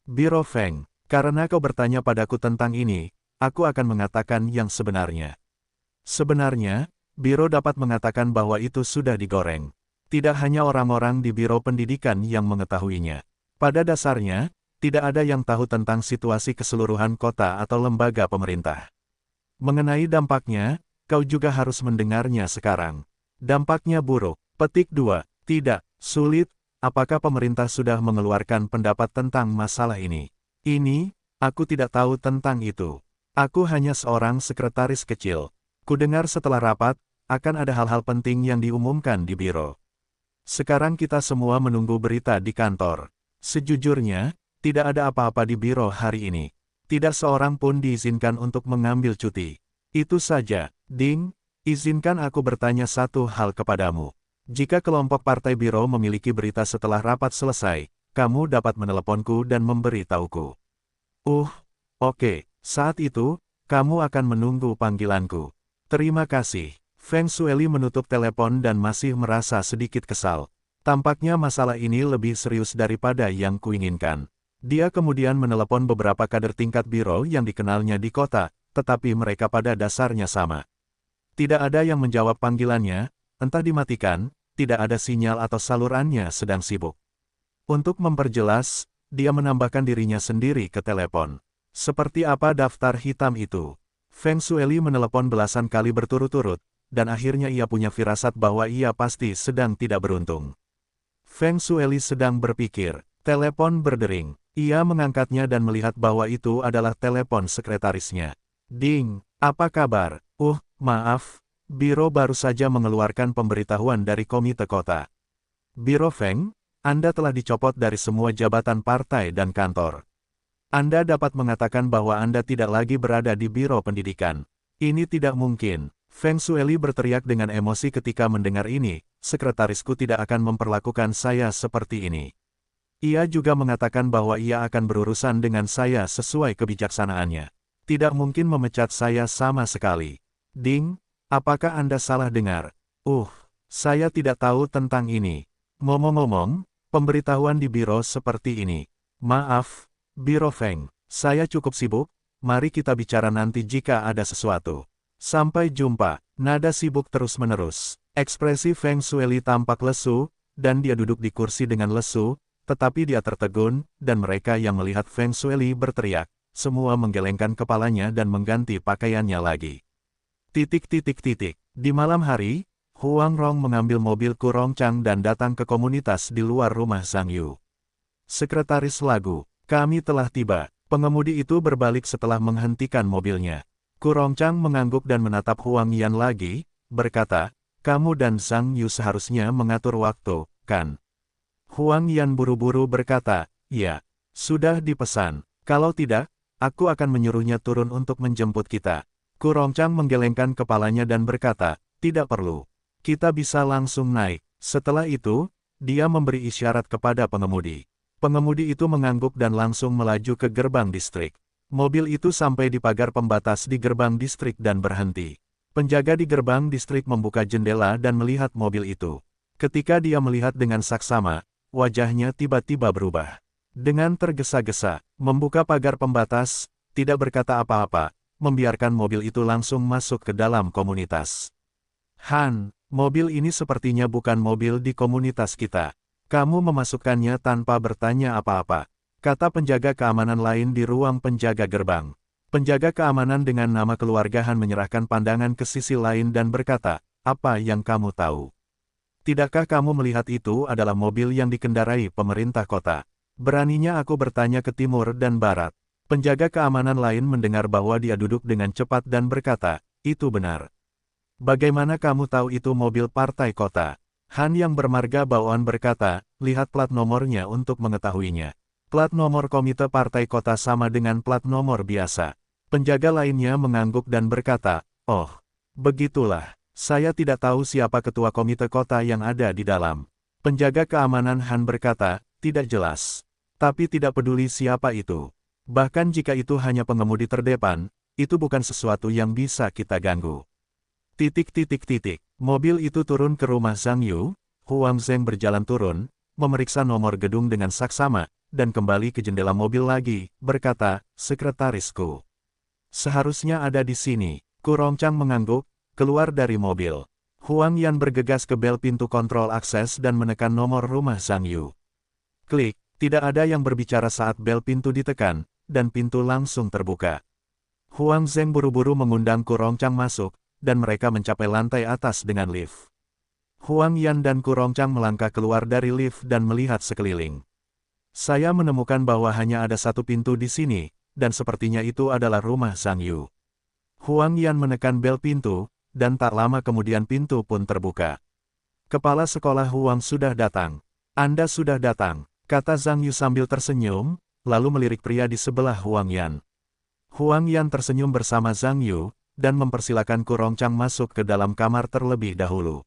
Biro Feng, karena kau bertanya padaku tentang ini, aku akan mengatakan yang sebenarnya. Sebenarnya, biro dapat mengatakan bahwa itu sudah digoreng. Tidak hanya orang-orang di biro pendidikan yang mengetahuinya. Pada dasarnya, tidak ada yang tahu tentang situasi keseluruhan kota atau lembaga pemerintah. Mengenai dampaknya, kau juga harus mendengarnya sekarang. Dampaknya buruk. Petik 2. Tidak, sulit. Apakah pemerintah sudah mengeluarkan pendapat tentang masalah ini? Ini, aku tidak tahu tentang itu. Aku hanya seorang sekretaris kecil. Kudengar setelah rapat, akan ada hal-hal penting yang diumumkan di biro. Sekarang kita semua menunggu berita di kantor. Sejujurnya, tidak ada apa-apa di biro hari ini. Tidak seorang pun diizinkan untuk mengambil cuti. Itu saja. Ding, izinkan aku bertanya satu hal kepadamu. Jika kelompok partai biro memiliki berita setelah rapat selesai, kamu dapat meneleponku dan memberitahuku. Oke. Saat itu, kamu akan menunggu panggilanku. Terima kasih. Feng Shueli menutup telepon dan masih merasa sedikit kesal. Tampaknya masalah ini lebih serius daripada yang kuinginkan. Dia kemudian menelepon beberapa kader tingkat biro yang dikenalnya di kota, tetapi mereka pada dasarnya sama. Tidak ada yang menjawab panggilannya, entah dimatikan, tidak ada sinyal atau salurannya sedang sibuk. Untuk memperjelas, dia menambahkan dirinya sendiri ke telepon. Seperti apa daftar hitam itu? Feng Shueli menelepon belasan kali berturut-turut, dan akhirnya ia punya firasat bahwa ia pasti sedang tidak beruntung. Feng Shueli sedang berpikir, telepon berdering. Ia mengangkatnya dan melihat bahwa itu adalah telepon sekretarisnya. Ding, apa kabar? Maaf, biro baru saja mengeluarkan pemberitahuan dari komite kota. Biro Feng, Anda telah dicopot dari semua jabatan partai dan kantor. Anda dapat mengatakan bahwa Anda tidak lagi berada di biro pendidikan. Ini tidak mungkin. Feng Shueli berteriak dengan emosi ketika mendengar ini, sekretarisku tidak akan memperlakukan saya seperti ini. Ia juga mengatakan bahwa ia akan berurusan dengan saya sesuai kebijaksanaannya. Tidak mungkin memecat saya sama sekali. Ding, apakah Anda salah dengar? Saya tidak tahu tentang ini. Ngomong-ngomong, pemberitahuan di biro seperti ini. Maaf, Biro Feng, saya cukup sibuk, mari kita bicara nanti jika ada sesuatu. Sampai jumpa. Nada sibuk terus-menerus. Ekspresi Feng Shueli tampak lesu, dan dia duduk di kursi dengan lesu, tetapi dia tertegun, dan mereka yang melihat Feng Shueli berteriak, semua menggelengkan kepalanya dan mengganti pakaiannya lagi. Di malam hari, Huang Rong mengambil mobil Kurong Chang dan datang ke komunitas di luar rumah Zhang Yu. Sekretaris lagu, kami telah tiba. Pengemudi itu berbalik setelah menghentikan mobilnya. Kurong Chang mengangguk dan menatap Huang Yan lagi, berkata, kamu dan Zhang Yu seharusnya mengatur waktu, kan? Huang Yan buru-buru berkata, ya, sudah dipesan. Kalau tidak, aku akan menyuruhnya turun untuk menjemput kita. Kurong Chang menggelengkan kepalanya dan berkata, tidak perlu. Kita bisa langsung naik. Setelah itu, dia memberi isyarat kepada pengemudi. Pengemudi itu mengangguk dan langsung melaju ke gerbang distrik. Mobil itu sampai di pagar pembatas di gerbang distrik dan berhenti. Penjaga di gerbang distrik membuka jendela dan melihat mobil itu. Ketika dia melihat dengan saksama, wajahnya tiba-tiba berubah. Dengan tergesa-gesa, membuka pagar pembatas, tidak berkata apa-apa, membiarkan mobil itu langsung masuk ke dalam komunitas. Han, mobil ini sepertinya bukan mobil di komunitas kita. Kamu memasukkannya tanpa bertanya apa-apa, kata penjaga keamanan lain di ruang penjaga gerbang. Penjaga keamanan dengan nama keluarga Han menyerahkan pandangan ke sisi lain dan berkata, apa yang kamu tahu? Tidakkah kamu melihat itu adalah mobil yang dikendarai pemerintah kota? Beraninya aku bertanya ke timur dan barat. Penjaga keamanan lain mendengar bahwa dia duduk dengan cepat dan berkata, itu benar. Bagaimana kamu tahu itu mobil partai kota? Han yang bermarga bawaan berkata, lihat plat nomornya untuk mengetahuinya. Plat nomor komite partai kota sama dengan plat nomor biasa. Penjaga lainnya mengangguk dan berkata, oh, begitulah. Saya tidak tahu siapa ketua komite kota yang ada di dalam. Penjaga keamanan Han berkata, tidak jelas. Tapi tidak peduli siapa itu. Bahkan jika itu hanya pengemudi terdepan, itu bukan sesuatu yang bisa kita ganggu. Mobil itu turun ke rumah Zhang Yu, Huang Zheng berjalan turun, memeriksa nomor gedung dengan saksama, dan kembali ke jendela mobil lagi, berkata, sekretarisku. Seharusnya ada di sini. Kurong Chang mengangguk, keluar dari mobil. Huang Yan bergegas ke bel pintu kontrol akses dan menekan nomor rumah Zhang Yu. Klik, tidak ada yang berbicara saat bel pintu ditekan, dan pintu langsung terbuka. Huang Zheng buru-buru mengundang Kurong Chang masuk, dan mereka mencapai lantai atas dengan lift. Huang Yan dan Kurong Chang melangkah keluar dari lift dan melihat sekeliling. Saya menemukan bahwa hanya ada satu pintu di sini, dan sepertinya itu adalah rumah Zhang Yu. Huang Yan menekan bel pintu, dan tak lama kemudian pintu pun terbuka. Kepala sekolah Huang sudah datang. Anda sudah datang, kata Zhang Yu sambil tersenyum, lalu melirik pria di sebelah Huang Yan. Huang Yan tersenyum bersama Zhang Yu, dan mempersilakan Kurong Chang masuk ke dalam kamar terlebih dahulu.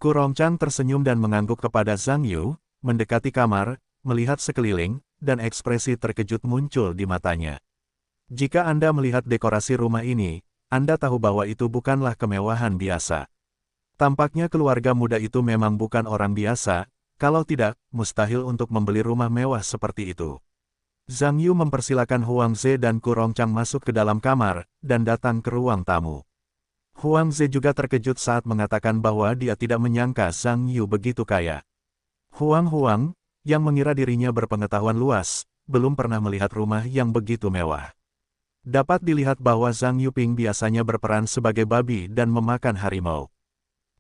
Kurong Chang tersenyum dan mengangguk kepada Zhang Yu, mendekati kamar, melihat sekeliling, dan ekspresi terkejut muncul di matanya. Jika Anda melihat dekorasi rumah ini, Anda tahu bahwa itu bukanlah kemewahan biasa. Tampaknya keluarga muda itu memang bukan orang biasa, kalau tidak, mustahil untuk membeli rumah mewah seperti itu. Zhang Yu mempersilakan Huang Ze dan Kurong Chang masuk ke dalam kamar, dan datang ke ruang tamu. Huang Ze juga terkejut saat mengatakan bahwa dia tidak menyangka Zhang Yu begitu kaya. Huang, yang mengira dirinya berpengetahuan luas, belum pernah melihat rumah yang begitu mewah. Dapat dilihat bahwa Zhang Yuping biasanya berperan sebagai babi dan memakan harimau.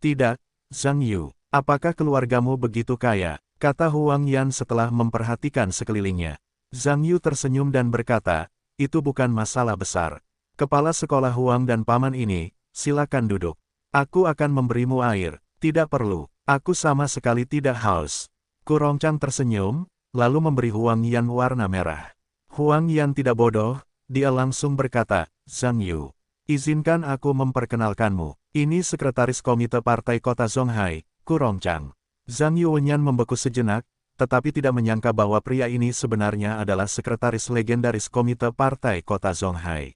Tidak, Zhang Yu, apakah keluargamu begitu kaya? Kata Huang Yan setelah memperhatikan sekelilingnya. Zhang Yu tersenyum dan berkata, itu bukan masalah besar. Kepala sekolah Huang dan paman ini, silakan duduk. Aku akan memberimu air. Tidak perlu, aku sama sekali tidak haus. Kurong Chang tersenyum, lalu memberi Huang Yan warna merah. Huang Yan tidak bodoh, dia langsung berkata, Zhang Yu, izinkan aku memperkenalkanmu. Ini sekretaris komite partai kota Zonghai, Kurong Chang. Zhang Yu Wenyan membeku sejenak, tetapi tidak menyangka bahwa pria ini sebenarnya adalah sekretaris legendaris komite partai kota Zonghai.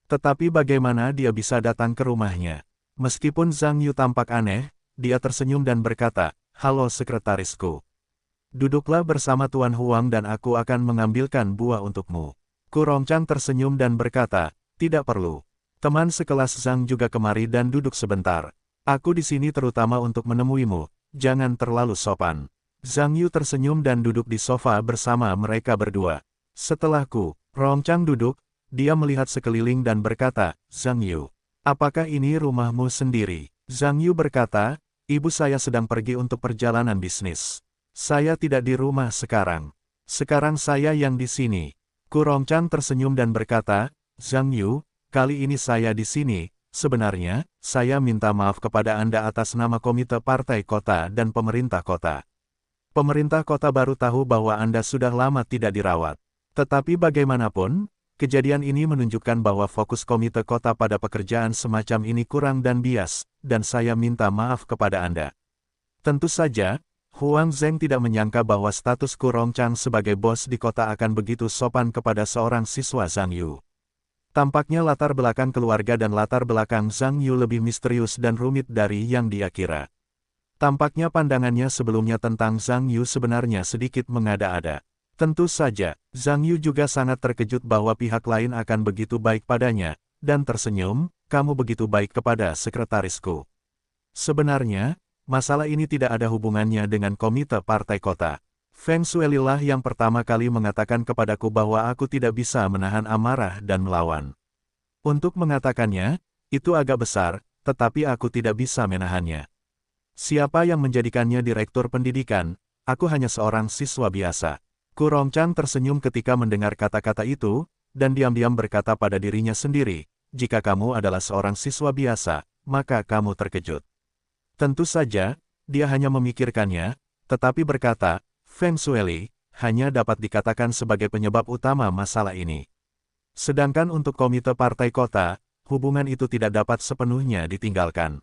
Tetapi bagaimana dia bisa datang ke rumahnya? Meskipun Zhang Yu tampak aneh, dia tersenyum dan berkata, halo sekretarisku. Duduklah bersama Tuan Huang dan aku akan mengambilkan buah untukmu. Kurong Chang tersenyum dan berkata, tidak perlu. Teman sekelas Zhang juga kemari dan duduk sebentar. Aku di sini terutama untuk menemuimu, jangan terlalu sopan. Zhang Yu tersenyum dan duduk di sofa bersama mereka berdua. Setelahku, Rongchang duduk, dia melihat sekeliling dan berkata, Zhang Yu, apakah ini rumahmu sendiri? Zhang Yu berkata, ibu saya sedang pergi untuk perjalanan bisnis. Saya tidak di rumah sekarang. Sekarang saya yang di sini. Ku Rongchang tersenyum dan berkata, Zhang Yu, kali ini saya di sini. Sebenarnya, saya minta maaf kepada Anda atas nama Komite Partai Kota dan Pemerintah Kota. Pemerintah kota baru tahu bahwa Anda sudah lama tidak dirawat. Tetapi bagaimanapun, kejadian ini menunjukkan bahwa fokus komite kota pada pekerjaan semacam ini kurang dan bias, dan saya minta maaf kepada Anda. Tentu saja, Huang Zheng tidak menyangka bahwa status Ku Rongchang sebagai bos di kota akan begitu sopan kepada seorang siswa Zhang Yu. Tampaknya latar belakang keluarga dan latar belakang Zhang Yu lebih misterius dan rumit dari yang dia kira. Tampaknya pandangannya sebelumnya tentang Zhang Yu sebenarnya sedikit mengada-ada. Tentu saja, Zhang Yu juga sangat terkejut bahwa pihak lain akan begitu baik padanya, dan tersenyum, kamu begitu baik kepada sekretarisku. Sebenarnya, masalah ini tidak ada hubungannya dengan komite partai kota. Feng Shuelilah yang pertama kali mengatakan kepadaku bahwa aku tidak bisa menahan amarah dan melawan. Untuk mengatakannya, itu agak besar, tetapi aku tidak bisa menahannya. Siapa yang menjadikannya direktur pendidikan? Aku hanya seorang siswa biasa. Ku Rongchang tersenyum ketika mendengar kata-kata itu, dan diam-diam berkata pada dirinya sendiri, jika kamu adalah seorang siswa biasa, maka kamu terkejut. Tentu saja, dia hanya memikirkannya, tetapi berkata, Feng Shueli, hanya dapat dikatakan sebagai penyebab utama masalah ini. Sedangkan untuk komite partai kota, hubungan itu tidak dapat sepenuhnya ditinggalkan.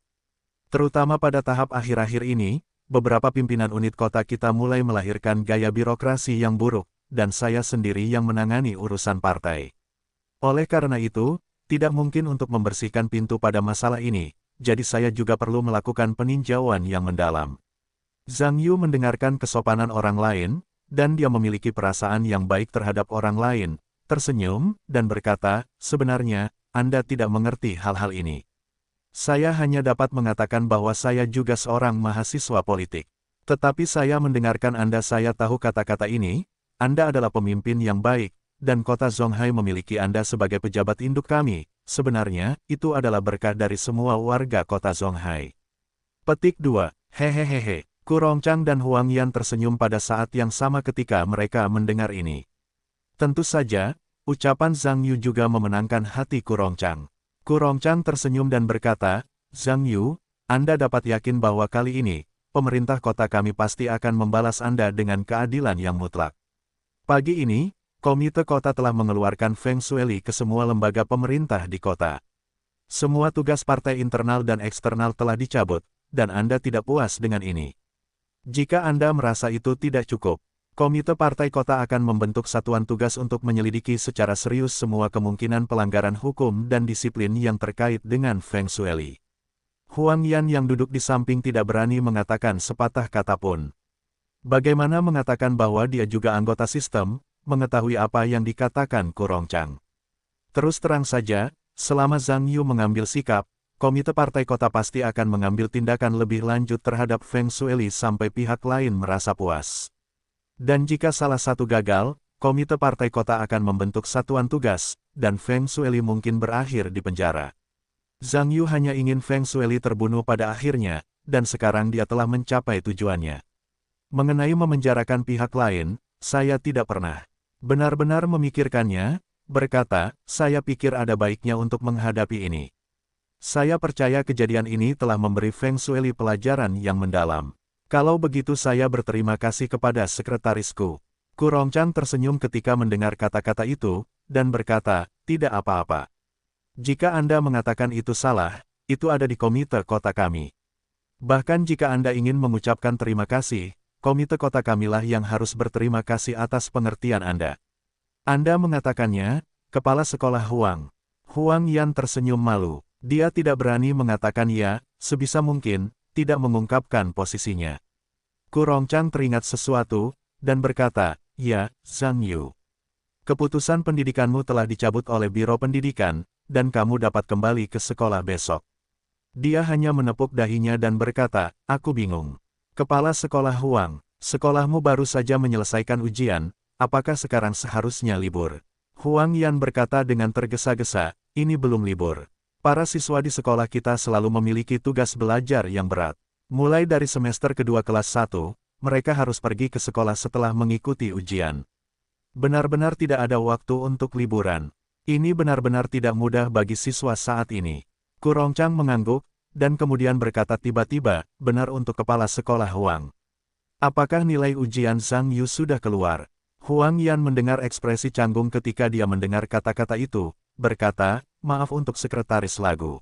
Terutama pada tahap akhir-akhir ini, beberapa pimpinan unit kota kita mulai melahirkan gaya birokrasi yang buruk, dan saya sendiri yang menangani urusan partai. Oleh karena itu, tidak mungkin untuk membersihkan pintu pada masalah ini, jadi saya juga perlu melakukan peninjauan yang mendalam. Zhang Yu mendengarkan kesopanan orang lain, dan dia memiliki perasaan yang baik terhadap orang lain, tersenyum, dan berkata, sebenarnya, Anda tidak mengerti hal-hal ini. Saya hanya dapat mengatakan bahwa saya juga seorang mahasiswa politik. Tetapi saya mendengarkan Anda, saya tahu kata-kata ini, Anda adalah pemimpin yang baik, dan kota Zonghai memiliki Anda sebagai pejabat induk kami. Sebenarnya, itu adalah berkah dari semua warga kota Zonghai. Petik 2. Hehehehe. Ku Rongchang dan Huang Yan tersenyum pada saat yang sama ketika mereka mendengar ini. Tentu saja, ucapan Zhang Yu juga memenangkan hati Ku Rongchang. Ku Rongchang tersenyum dan berkata, Zhang Yu, Anda dapat yakin bahwa kali ini, pemerintah kota kami pasti akan membalas Anda dengan keadilan yang mutlak. Pagi ini, komite kota telah mengeluarkan Feng Shueli ke semua lembaga pemerintah di kota. Semua tugas partai internal dan eksternal telah dicabut, dan Anda tidak puas dengan ini. Jika Anda merasa itu tidak cukup, Komite Partai Kota akan membentuk satuan tugas untuk menyelidiki secara serius semua kemungkinan pelanggaran hukum dan disiplin yang terkait dengan Feng Shueli. Huang Yan yang duduk di samping tidak berani mengatakan sepatah kata pun. Bagaimana mengatakan bahwa dia juga anggota sistem, mengetahui apa yang dikatakan Ku Rongchang. Terus terang saja, selama Zhang Yu mengambil sikap, Komite Partai Kota pasti akan mengambil tindakan lebih lanjut terhadap Feng Shueli sampai pihak lain merasa puas. Dan jika salah satu gagal, Komite Partai Kota akan membentuk satuan tugas, dan Feng Shueli mungkin berakhir di penjara. Zhang Yu hanya ingin Feng Shueli terbunuh pada akhirnya, dan sekarang dia telah mencapai tujuannya. Mengenai memenjarakan pihak lain, saya tidak pernah benar-benar memikirkannya, berkata, saya pikir ada baiknya untuk menghadapi ini. Saya percaya kejadian ini telah memberi Feng Shueli pelajaran yang mendalam. Kalau begitu saya berterima kasih kepada sekretarisku. Ku Rongchang tersenyum ketika mendengar kata-kata itu, dan berkata, tidak apa-apa. Jika Anda mengatakan itu salah, itu ada di komite kota kami. Bahkan jika Anda ingin mengucapkan terima kasih, komite kota kamilah yang harus berterima kasih atas pengertian Anda. Anda mengatakannya, Kepala Sekolah Huang. Huang Yan tersenyum malu. Dia tidak berani mengatakan ya, sebisa mungkin, tidak mengungkapkan posisinya. Ku Rongchang teringat sesuatu, dan berkata, ya, Zhang Yu. Keputusan pendidikanmu telah dicabut oleh Biro Pendidikan, dan kamu dapat kembali ke sekolah besok. Dia hanya menepuk dahinya dan berkata, aku bingung. Kepala sekolah Huang, sekolahmu baru saja menyelesaikan ujian, apakah sekarang seharusnya libur? Huang Yan berkata dengan tergesa-gesa, ini belum libur. Para siswa di sekolah kita selalu memiliki tugas belajar yang berat. Mulai dari semester kedua kelas 1, mereka harus pergi ke sekolah setelah mengikuti ujian. Benar-benar tidak ada waktu untuk liburan. Ini benar-benar tidak mudah bagi siswa saat ini. Kurongchang mengangguk, dan kemudian berkata tiba-tiba, benar untuk kepala sekolah Huang. Apakah nilai ujian Zhang Yu sudah keluar? Huang Yan mendengar ekspresi canggung ketika dia mendengar kata-kata itu, berkata, maaf untuk sekretaris lagu.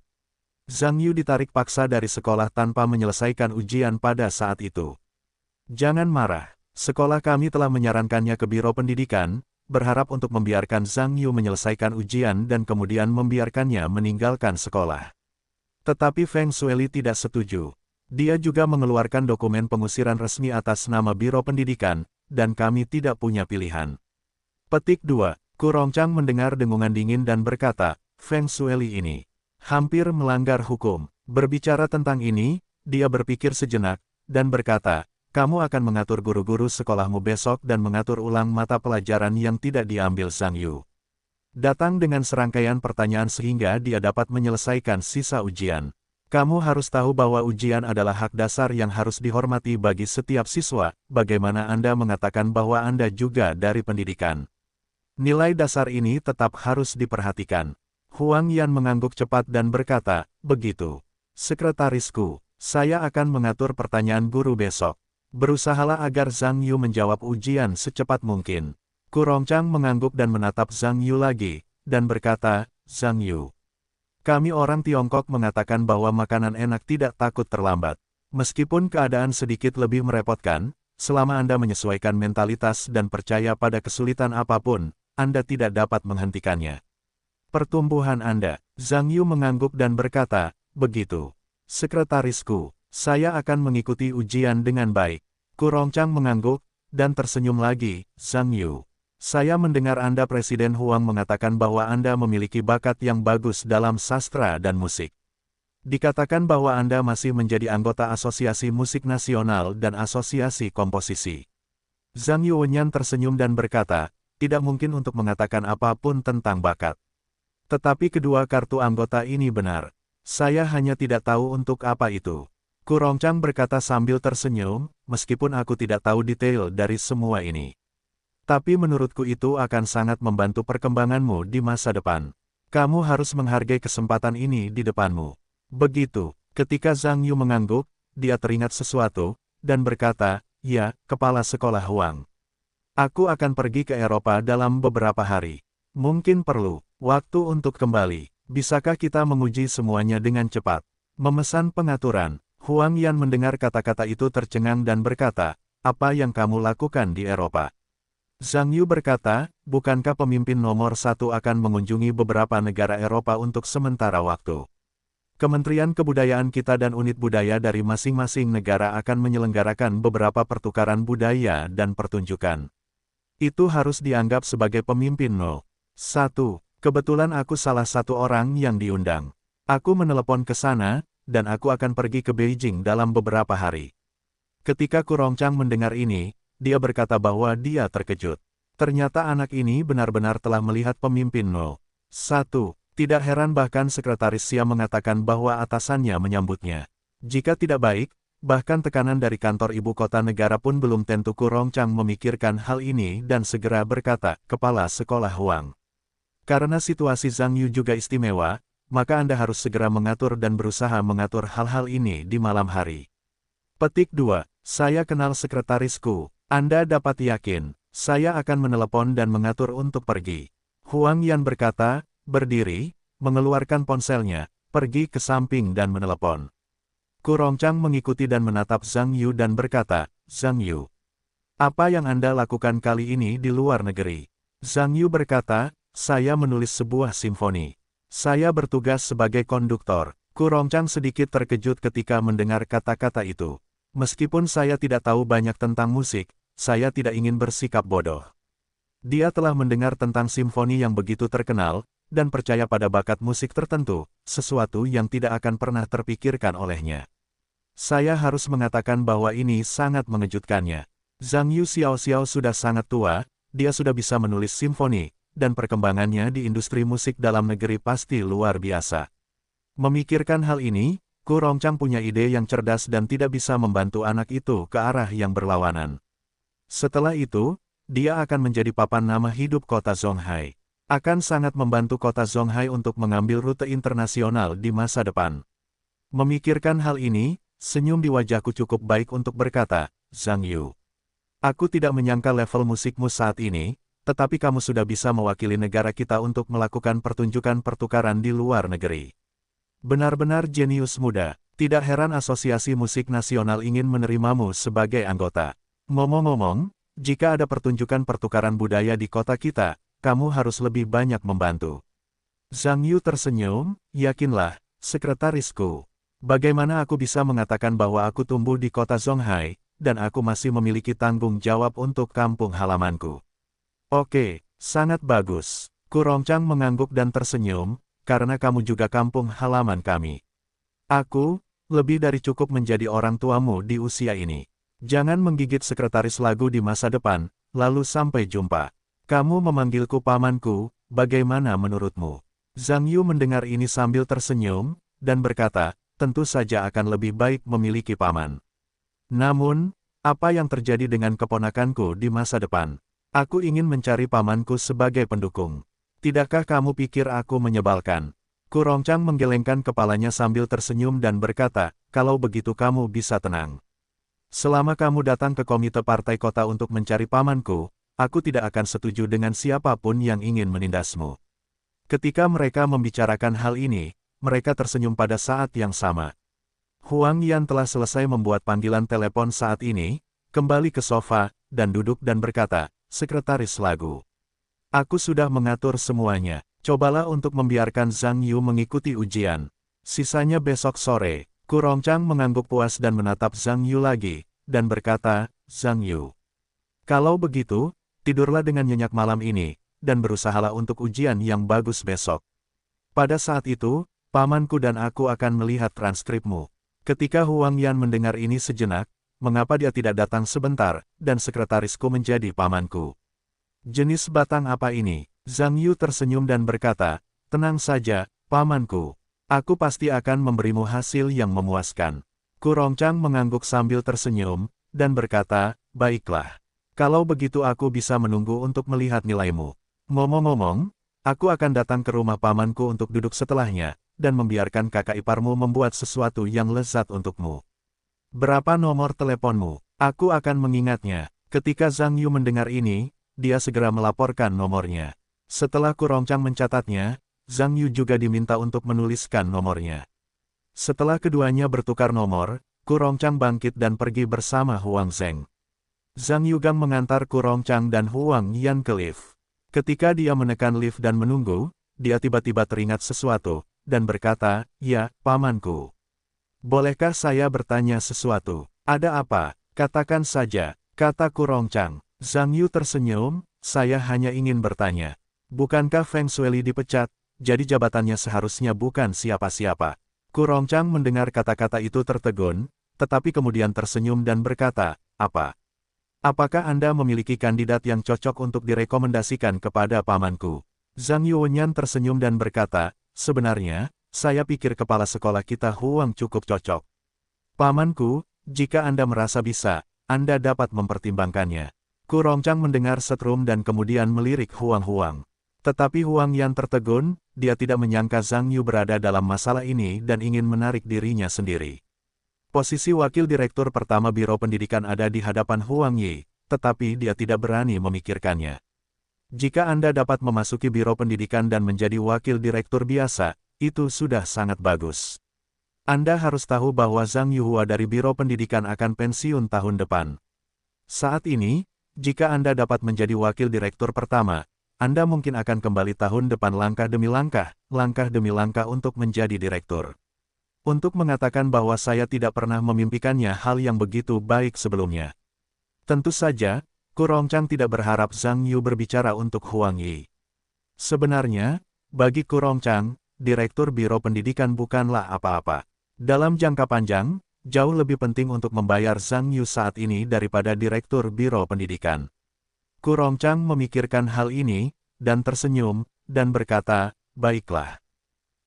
Zhang Yu ditarik paksa dari sekolah tanpa menyelesaikan ujian pada saat itu. Jangan marah, sekolah kami telah menyarankannya ke Biro Pendidikan, berharap untuk membiarkan Zhang Yu menyelesaikan ujian dan kemudian membiarkannya meninggalkan sekolah. Tetapi Feng Shueli tidak setuju. Dia juga mengeluarkan dokumen pengusiran resmi atas nama Biro Pendidikan, dan kami tidak punya pilihan. Petik 2. Kurongchang mendengar dengungan dingin dan berkata, Feng Shueli ini hampir melanggar hukum. Berbicara tentang ini, dia berpikir sejenak, dan berkata, kamu akan mengatur guru-guru sekolahmu besok dan mengatur ulang mata pelajaran yang tidak diambil Zhang Yu. Datang dengan serangkaian pertanyaan sehingga dia dapat menyelesaikan sisa ujian. Kamu harus tahu bahwa ujian adalah hak dasar yang harus dihormati bagi setiap siswa, bagaimana Anda mengatakan bahwa Anda juga dari pendidikan. Nilai dasar ini tetap harus diperhatikan. Huang Yan mengangguk cepat dan berkata, begitu. Sekretarisku, saya akan mengatur pertanyaan guru besok. Berusahalah agar Zhang Yu menjawab ujian secepat mungkin. Kurongchang mengangguk dan menatap Zhang Yu lagi, dan berkata, Zhang Yu. Kami orang Tiongkok mengatakan bahwa makanan enak tidak takut terlambat. Meskipun keadaan sedikit lebih merepotkan, selama Anda menyesuaikan mentalitas dan percaya pada kesulitan apapun, Anda tidak dapat menghentikannya. Pertumbuhan Anda, Zhang Yu mengangguk dan berkata, begitu. Sekretarisku, saya akan mengikuti ujian dengan baik. Kurongchang mengangguk, dan tersenyum lagi, Zhang Yu. Saya mendengar Anda Presiden Huang mengatakan bahwa Anda memiliki bakat yang bagus dalam sastra dan musik. Dikatakan bahwa Anda masih menjadi anggota Asosiasi Musik Nasional dan Asosiasi Komposisi. Zhang Yuwenyan tersenyum dan berkata, tidak mungkin untuk mengatakan apapun tentang bakat. Tetapi kedua kartu anggota ini benar. Saya hanya tidak tahu untuk apa itu. Kurongchang berkata sambil tersenyum, meskipun aku tidak tahu detail dari semua ini. Tapi menurutku itu akan sangat membantu perkembanganmu di masa depan. Kamu harus menghargai kesempatan ini di depanmu. Begitu, ketika Zhang Yu mengangguk, dia teringat sesuatu, dan berkata, ya, kepala sekolah Huang. Aku akan pergi ke Eropa dalam beberapa hari. Mungkin perlu waktu untuk kembali. Bisakah kita menguji semuanya dengan cepat? Memesan pengaturan. Huang Yan mendengar kata-kata itu tercengang dan berkata, apa yang kamu lakukan di Eropa? Zhang Yu berkata, bukankah pemimpin nomor 1 akan mengunjungi beberapa negara Eropa untuk sementara waktu? Kementerian Kebudayaan kita dan unit budaya dari masing-masing negara akan menyelenggarakan beberapa pertukaran budaya dan pertunjukan. Itu harus dianggap sebagai pemimpin No. 1. Kebetulan aku salah satu orang yang diundang. Aku menelepon ke sana, dan aku akan pergi ke Beijing dalam beberapa hari. Ketika Kurongchang mendengar ini, dia berkata bahwa dia terkejut. Ternyata anak ini benar-benar telah melihat pemimpin No. 1. Tidak heran bahkan sekretaris Xia mengatakan bahwa atasannya menyambutnya. Jika tidak baik, bahkan tekanan dari kantor ibu kota negara pun belum tentu. Kurongchang memikirkan hal ini dan segera berkata, kepala sekolah Huang. Karena situasi Zhang Yu juga istimewa, maka Anda harus segera mengatur dan berusaha mengatur hal-hal ini di malam hari. Petik 2. Saya kenal sekretarisku. Anda dapat yakin, saya akan menelepon dan mengatur untuk pergi. Huang Yan berkata, berdiri, mengeluarkan ponselnya, pergi ke samping dan menelepon. Kurongchang mengikuti dan menatap Zhang Yu dan berkata, Zhang Yu, apa yang Anda lakukan kali ini di luar negeri? Zhang Yu berkata, saya menulis sebuah simfoni. Saya bertugas sebagai konduktor. Kurongchang sedikit terkejut ketika mendengar kata-kata itu. Meskipun saya tidak tahu banyak tentang musik, saya tidak ingin bersikap bodoh. Dia telah mendengar tentang simfoni yang begitu terkenal, dan percaya pada bakat musik tertentu, sesuatu yang tidak akan pernah terpikirkan olehnya. Saya harus mengatakan bahwa ini sangat mengejutkannya. Zhang Yu Xiao sudah sangat tua, dia sudah bisa menulis simfoni, dan perkembangannya di industri musik dalam negeri pasti luar biasa. Memikirkan hal ini, Ku Rongchang punya ide yang cerdas dan tidak bisa membantu anak itu ke arah yang berlawanan. Setelah itu, dia akan menjadi papan nama hidup kota Zonghai. Akan sangat membantu kota Zonghai untuk mengambil rute internasional di masa depan. Memikirkan hal ini, senyum di wajahku cukup baik untuk berkata, Zhang Yu. Aku tidak menyangka level musikmu saat ini, tetapi kamu sudah bisa mewakili negara kita untuk melakukan pertunjukan pertukaran di luar negeri. Benar-benar jenius muda, tidak heran Asosiasi Musik Nasional ingin menerimamu sebagai anggota. Ngomong-ngomong, jika ada pertunjukan pertukaran budaya di kota kita, kamu harus lebih banyak membantu. Zhang Yu tersenyum, yakinlah, sekretarisku. Bagaimana aku bisa mengatakan bahwa aku tumbuh di kota Zonghai, dan aku masih memiliki tanggung jawab untuk kampung halamanku. Oke, sangat bagus. Ku Rongchang mengangguk dan tersenyum, karena kamu juga kampung halaman kami. Aku, lebih dari cukup menjadi orang tuamu di usia ini. Jangan menggigit sekretaris lagu di masa depan, lalu sampai jumpa. Kamu memanggilku pamanku, bagaimana menurutmu? Zhang Yu mendengar ini sambil tersenyum, dan berkata, tentu saja akan lebih baik memiliki paman. Namun, apa yang terjadi dengan keponakanku di masa depan? Aku ingin mencari pamanku sebagai pendukung. Tidakkah kamu pikir aku menyebalkan? Ku Rongchang menggelengkan kepalanya sambil tersenyum dan berkata, kalau begitu kamu bisa tenang. Selama kamu datang ke komite partai kota untuk mencari pamanku, aku tidak akan setuju dengan siapapun yang ingin menindasmu. Ketika mereka membicarakan hal ini, mereka tersenyum pada saat yang sama. Huang Yan telah selesai membuat panggilan telepon saat ini, kembali ke sofa, dan duduk dan berkata, Sekretaris lagu. Aku sudah mengatur semuanya. Cobalah untuk membiarkan Zhang Yu mengikuti ujian. Sisanya besok sore. Ku Rongchang mengangguk puas dan menatap Zhang Yu lagi, dan berkata, Zhang Yu. Kalau begitu, tidurlah dengan nyenyak malam ini, dan berusahalah untuk ujian yang bagus besok. Pada saat itu, pamanku dan aku akan melihat transkripmu. Ketika Huang Yan mendengar ini sejenak, mengapa dia tidak datang sebentar, dan sekretarisku menjadi pamanku? Jenis batang apa ini? Zhang Yu tersenyum dan berkata, tenang saja, pamanku. Aku pasti akan memberimu hasil yang memuaskan. Ku Rongchang mengangguk sambil tersenyum, dan berkata, baiklah. Kalau begitu aku bisa menunggu untuk melihat nilaimu. Ngomong-ngomong, aku akan datang ke rumah pamanku untuk duduk setelahnya, dan membiarkan kakak iparmu membuat sesuatu yang lezat untukmu. Berapa nomor teleponmu? Aku akan mengingatnya. Ketika Zhang Yu mendengar ini, dia segera melaporkan nomornya. Setelah Ku Rongchang mencatatnya, Zhang Yu juga diminta untuk menuliskan nomornya. Setelah keduanya bertukar nomor, Ku Rongchang bangkit dan pergi bersama Huang Zheng. Zhang Yugang mengantar Ku Rongchang dan Huang Yan ke lift. Ketika dia menekan lift dan menunggu, dia tiba-tiba teringat sesuatu, dan berkata, ya, pamanku. Bolehkah saya bertanya sesuatu? Ada apa? Katakan saja, kata Ku Rongchang. Zhang Yu tersenyum, saya hanya ingin bertanya. Bukankah Feng Shuili dipecat, jadi jabatannya seharusnya bukan siapa-siapa? Ku Rongchang mendengar kata-kata itu tertegun, tetapi kemudian tersenyum dan berkata, apa? Apakah Anda memiliki kandidat yang cocok untuk direkomendasikan kepada pamanku? Zhang Yuwenyan tersenyum dan berkata, sebenarnya, saya pikir kepala sekolah kita Huang cukup cocok. Pamanku, jika Anda merasa bisa, Anda dapat mempertimbangkannya. Ku Rongchang mendengar setrum dan kemudian melirik Huang. Tetapi Huang Yan tertegun, dia tidak menyangka Zhang Yu berada dalam masalah ini dan ingin menarik dirinya sendiri. Posisi wakil direktur pertama Biro Pendidikan ada di hadapan Huang Yi, tetapi dia tidak berani memikirkannya. Jika Anda dapat memasuki Biro Pendidikan dan menjadi wakil direktur biasa, itu sudah sangat bagus. Anda harus tahu bahwa Zhang Yuhua dari Biro Pendidikan akan pensiun tahun depan. Saat ini, jika Anda dapat menjadi wakil direktur pertama, Anda mungkin akan kembali tahun depan langkah demi langkah untuk menjadi direktur. Untuk mengatakan bahwa saya tidak pernah memimpikannya hal yang begitu baik sebelumnya. Tentu saja, Ku Rongchang tidak berharap Zhang Yu berbicara untuk Huang Yi. Sebenarnya, Bagi Kurongchang, Direktur Biro Pendidikan bukanlah apa-apa. Dalam jangka panjang, jauh lebih penting untuk membayar Zhang Yu saat ini daripada Direktur Biro Pendidikan. Kurongchang memikirkan hal ini, dan tersenyum, dan berkata, baiklah.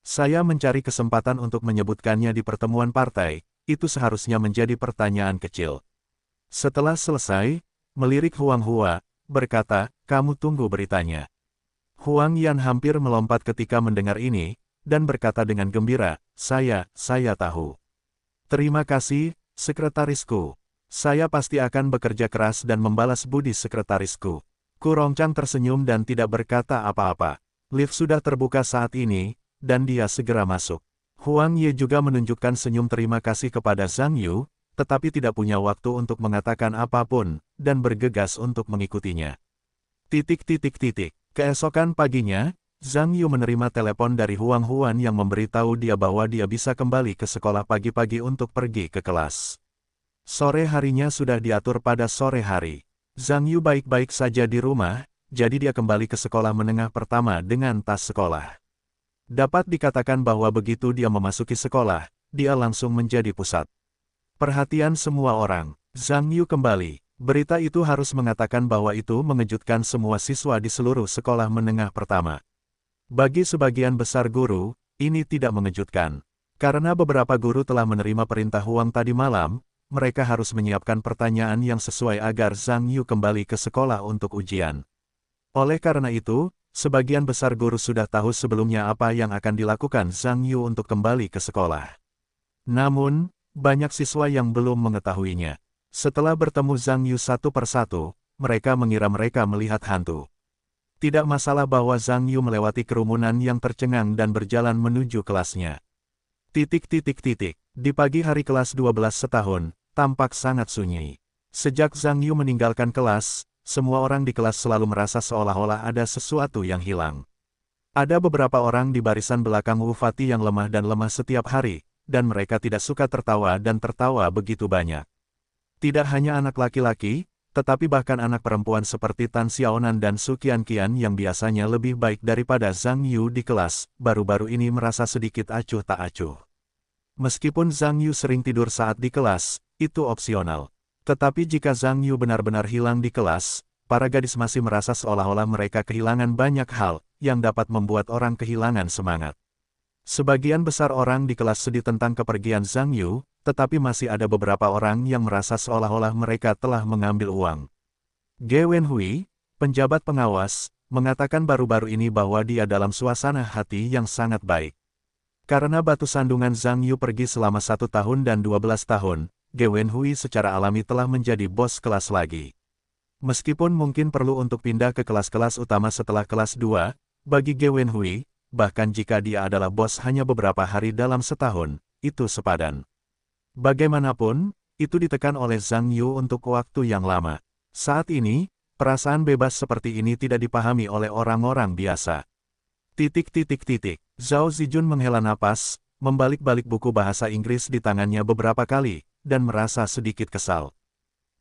Saya mencari kesempatan untuk menyebutkannya di pertemuan partai, itu seharusnya menjadi pertanyaan kecil. Setelah selesai, melirik Huang Hua, berkata, kamu tunggu beritanya. Huang Yan hampir melompat ketika mendengar ini, dan berkata dengan gembira, saya tahu. Terima kasih, sekretarisku. Saya pasti akan bekerja keras dan membalas budi sekretarisku. Kurongchang tersenyum dan tidak berkata apa-apa. Lift sudah terbuka saat ini, dan dia segera masuk. Huang Ye juga menunjukkan senyum terima kasih kepada Zhang Yu, tetapi tidak punya waktu untuk mengatakan apapun, dan bergegas untuk mengikutinya. Keesokan paginya, Zhang Yu menerima telepon dari Huang Huan yang memberitahu dia bahwa dia bisa kembali ke sekolah pagi-pagi untuk pergi ke kelas. Sore harinya sudah diatur pada sore hari. Zhang Yu baik-baik saja di rumah, jadi dia kembali ke sekolah menengah pertama dengan tas sekolah. Dapat dikatakan bahwa begitu dia memasuki sekolah, dia langsung menjadi pusat perhatian semua orang. Zhang Yu kembali. Berita itu harus mengatakan bahwa itu mengejutkan semua siswa di seluruh sekolah menengah pertama. Bagi sebagian besar guru, ini tidak mengejutkan. Karena beberapa guru telah menerima perintah Huang tadi malam, mereka harus menyiapkan pertanyaan yang sesuai agar Zhang Yu kembali ke sekolah untuk ujian. Oleh karena itu, sebagian besar guru sudah tahu sebelumnya apa yang akan dilakukan Zhang Yu untuk kembali ke sekolah. Namun, banyak siswa yang belum mengetahuinya. Setelah bertemu Zhang Yu satu persatu, mereka mengira mereka melihat hantu. Tidak masalah bahwa Zhang Yu melewati kerumunan yang tercengang dan berjalan menuju kelasnya. Di pagi hari kelas 12 setahun, tampak sangat sunyi. Sejak Zhang Yu meninggalkan kelas, semua orang di kelas selalu merasa seolah-olah ada sesuatu yang hilang. Ada beberapa orang di barisan belakang Wu Fati yang lemah dan lemah setiap hari, dan mereka tidak suka tertawa dan tertawa begitu banyak. Tidak hanya anak laki-laki, tetapi bahkan anak perempuan seperti Tan Xiaonan dan Su Qianqian yang biasanya lebih baik daripada Zhang Yu di kelas, baru-baru ini merasa sedikit acuh tak acuh. Meskipun Zhang Yu sering tidur saat di kelas, itu opsional. Tetapi jika Zhang Yu benar-benar hilang di kelas, para gadis masih merasa seolah-olah mereka kehilangan banyak hal, yang dapat membuat orang kehilangan semangat. Sebagian besar orang di kelas sedih tentang kepergian Zhang Yu, tetapi masih ada beberapa orang yang merasa seolah-olah mereka telah mengambil uang. Ge Wenhui, penjabat pengawas, mengatakan baru-baru ini bahwa dia dalam suasana hati yang sangat baik. Karena batu sandungan Zhang Yu pergi selama 1 tahun dan 12 tahun, Ge Wenhui secara alami telah menjadi bos kelas lagi. Meskipun mungkin perlu untuk pindah ke kelas-kelas utama setelah kelas 2, bagi Ge Wenhui, bahkan jika dia adalah bos hanya beberapa hari dalam setahun, itu sepadan. Bagaimanapun, itu ditekan oleh Zhang Yu untuk waktu yang lama. Saat ini, perasaan bebas seperti ini tidak dipahami oleh orang-orang biasa. Zhao Zijun menghela napas, membalik-balik buku bahasa Inggris di tangannya beberapa kali, dan merasa sedikit kesal.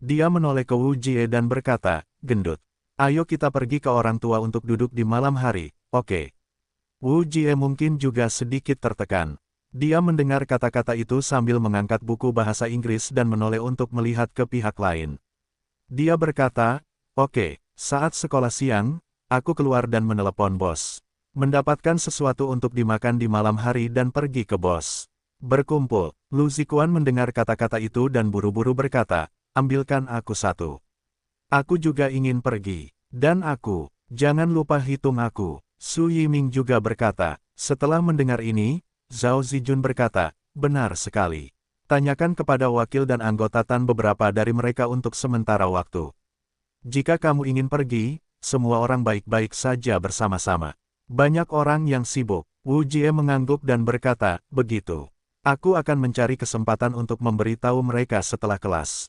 Dia menoleh ke Wu Jie dan berkata, gendut. Ayo kita pergi ke orang tua untuk duduk di malam hari, oke? Wu Jie mungkin juga sedikit tertekan. Dia mendengar kata-kata itu sambil mengangkat buku bahasa Inggris dan menoleh untuk melihat ke pihak lain. Dia berkata, oke, saat sekolah siang, aku keluar dan menelepon bos. Mendapatkan sesuatu untuk dimakan di malam hari dan pergi ke bos. Berkumpul. Lu Zikuan mendengar kata-kata itu dan buru-buru berkata, ambilkan aku satu. Aku juga ingin pergi. Dan aku, jangan lupa hitung aku. Su Yiming juga berkata. Setelah mendengar ini, Zhao Zijun berkata, benar sekali. Tanyakan kepada wakil dan anggota Tan beberapa dari mereka untuk sementara waktu. Jika kamu ingin pergi, semua orang baik-baik saja bersama-sama. Banyak orang yang sibuk. Wu Jie mengangguk dan berkata, begitu. Aku akan mencari kesempatan untuk memberitahu mereka setelah kelas.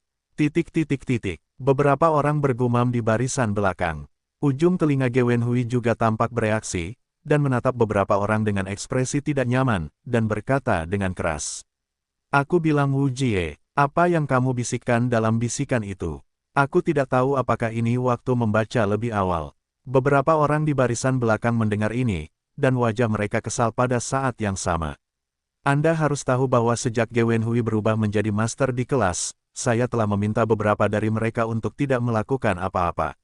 Beberapa orang bergumam di barisan belakang. Ujung telinga Ge Wenhui juga tampak bereaksi, dan menatap beberapa orang dengan ekspresi tidak nyaman, dan berkata dengan keras. Aku bilang Wu Jie, apa yang kamu bisikkan dalam bisikan itu? Aku tidak tahu apakah ini waktu membaca lebih awal. Beberapa orang di barisan belakang mendengar ini, dan wajah mereka kesal pada saat yang sama. Anda harus tahu bahwa sejak Ge Wenhui berubah menjadi master di kelas, saya telah meminta beberapa dari mereka untuk tidak melakukan apa-apa.